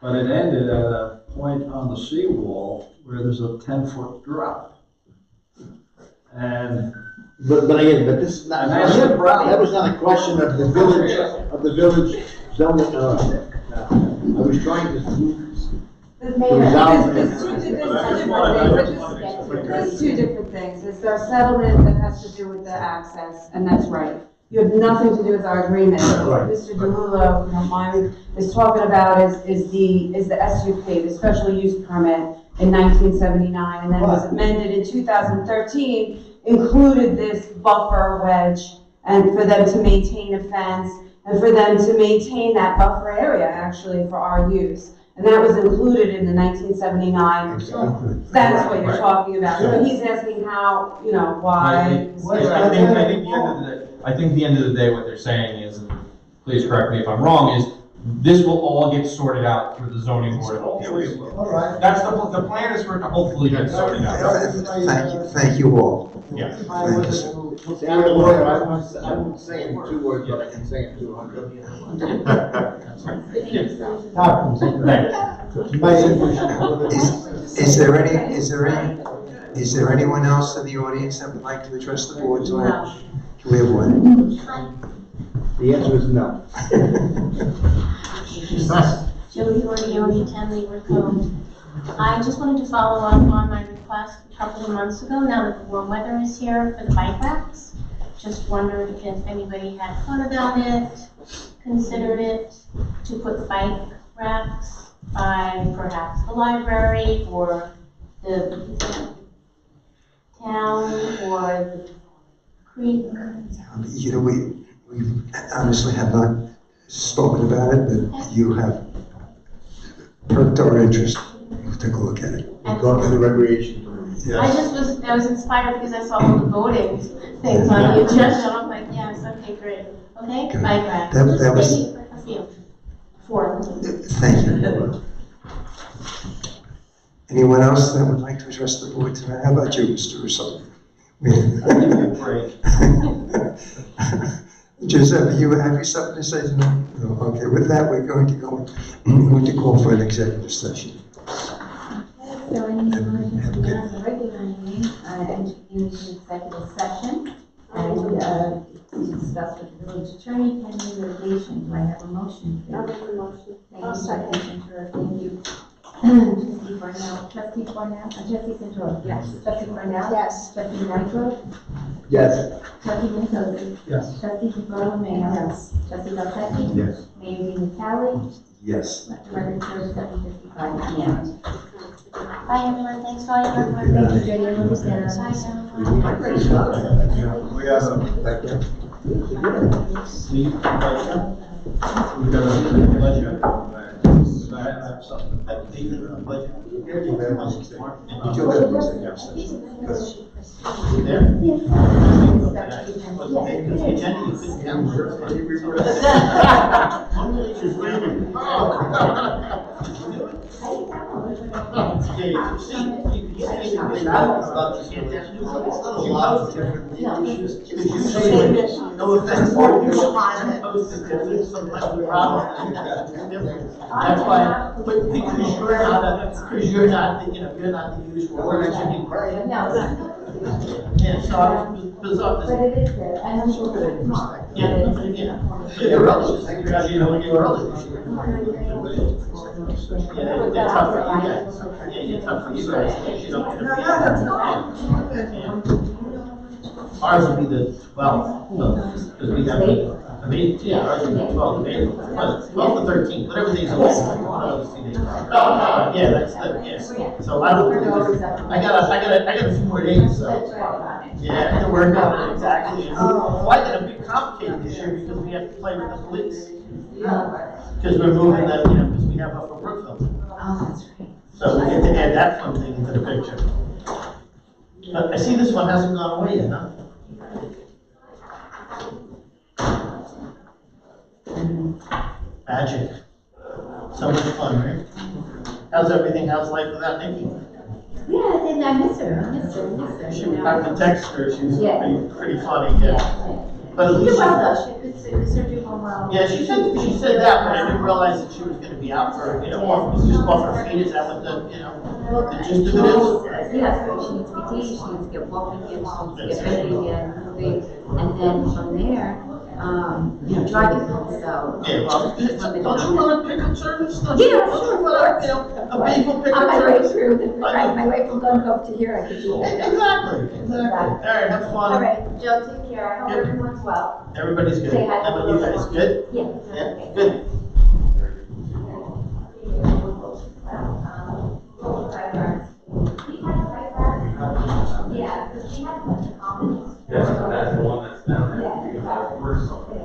But it ended at a point on the seawall where there's a 10-foot drop. But this is not, that was not a question of the village zoning. I was trying to resolve. There's two different things. It's our settlement that has to do with the access, and that's right. You have nothing to do with our agreement. What Mr. DeLullo, if you don't mind, is talking about is the SUP, the special use permit in 1979, and then was amended in 2013, included this buffer wedge, and for them to maintain a fence, and for them to maintain that buffer area, actually, for our use. And that was included in the 1979. That's what you're talking about. So he's asking how, why. I think the end of the day, what they're saying is, and please correct me if I'm wrong, is this will all get sorted out through the zoning board of appeals. All right. That's the plan is for it to hopefully get sorted out. Thank you all. Yeah. See, I'm a lawyer. I won't say in 2 words, but I can say in 200. Is there anyone else in the audience that would like to address the board tonight? Can we have one? The answer is no. Jody Ordeoni, 10 Leeward Cove. I just wanted to follow up on my request a couple of months ago, now that the warm weather is here, for the bike racks. just wondered if anybody had thought about it, considered it, to put bike racks by perhaps the library or the town or the creek. You know, we honestly have not spoken about it, but you have perked our interest. We'll take a look at it. We've gone to the recreation. I was inspired because I saw all the voting things on the agenda, and I'm like, yes, okay, great. Okay, Good. bike rack. That Just was- maybe a few. 4. Thank you. Anyone else that would like to address the board tonight? How about you, Mr. Russo? Giuseppe, you have something to say tonight? No. Okay, with that, we're going to call for an executive session. So anyone who's been on the regular meeting, entered into executive session and to discuss with the village attorney pending litigation. Do I have a motion? I'll make the motion. Thank I'll you, second. Trustee Ventura. Thank you. Trustee Ventura? Yes. Trustee Cornell? Yes. Trustee Nitro? Yes. Trustee Mendoza? Yes. Trustee DeBartolomeo? Yes. Trustee Beltraki? Yes. Mayor Di Natale? Yes. Let the record show 7:55 p.m. Bye, everyone. Thanks for all your hard work. Thank you, Judy. I'm gonna stand up. Bye, gentlemen. We have a, we got a budget. I have something. No offense, sometimes the problem. That's why, but because you're not, you're not the usual person, you pray. Yeah, so I was bizarre. But it is there, and I'm sure that it's Yeah. You're relatives, because you know when you're relatives. Yeah, they're tough for you guys. Yeah, you're tough for you guys, because you don't get a Ours would be the 12th, because we have ours would be 12th of April, 12th to 13th, whatever days are open, one of those 2 days. Yeah, that's the, yeah. So I don't, I got a few more days, so. Yeah, I have to work on it, exactly. Well, I got a bit complicated this year because we have to play with the police. Because we're moving that, because we have Upper Brookville. Oh, that's right. So we get to add that fun thing into the picture. But I see this one hasn't gone away yet, huh? Magic. So much fun, right? How's everything? How's life without Nikki? Yeah, and I miss her. She, I've been texting her. She's Yeah. pretty funny. Yeah. But at She least did well though, she did well. yeah, she said that, but I didn't realize that she was going to be out for just off her feet. Is that what the the gist of it is? Yes, but she needs to be teaching, she needs to get walking again, she needs to get ready again, moving, and then from there, driving, so. Yeah, well, don't you want to pick up service? Don't Yeah, you sure. want a Bayville pickup On my way service? through, my way from Glencoe to here, I could do that. Exactly. All right, have fun. All right, Joe, take care, I hope everyone's well. Everybody's good. Say hi. How about you guys? Good? Yeah. Yeah, good. Yeah, because she had such a common. That's the one that's down there. Yeah. You have to work something.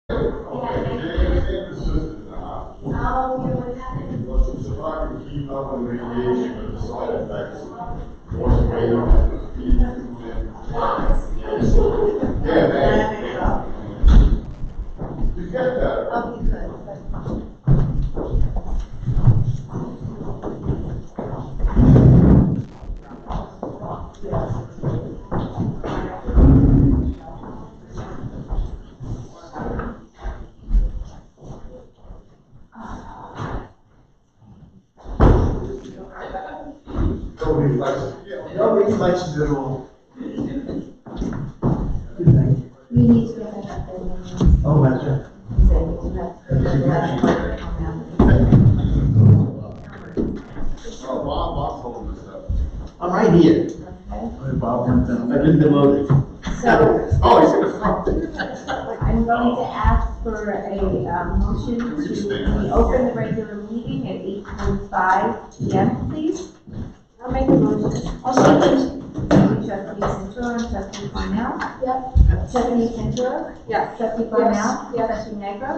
If I can keep up on radiation and the side effects, what's the way yeah, man. You get that. Okay, good. Nobody likes it at all. We need to get that up. Oh, that's it. Oh, Bob's holding this up. I'm right here. Bob went down. I've been demoted. So, Oh, he's in the front. I'm going to ask for a motion to open the regular meeting at 8:45 PM, please. I'll make a motion. I'll second. Thank you, Trustee Centura and Trustee Cornell. Yep. Trustee Centura? Yes. Trustee Cornell? Yes. Trustee Negro?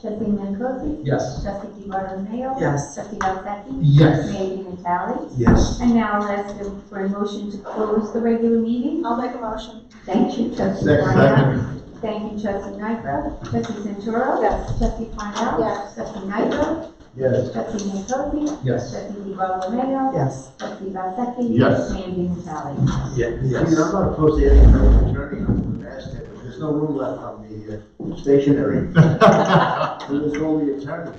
Trustee Mancosi? Yes. Trustee DiBartolomeo? Yes. Trustee Valsecchi? Yes. Mayor Natali? Yes. And now I'll ask for a motion to close the regular meeting. I'll make a motion. Thank you, Trustee Second. Cornell. Thank you, Trustee Nigro. Trustee Centura? Yes. Trustee Cornell? Yes. Trustee Nigro? Yes. Trustee Mancosi? Yes. Trustee DiBartolomeo? Yes. Trustee Valsecchi? Yes. Mayor Natali? Yeah. See, I'm not opposed to asking for an attorney, I'm asked it, but there's no room left on the stationery. So let's call the attorney.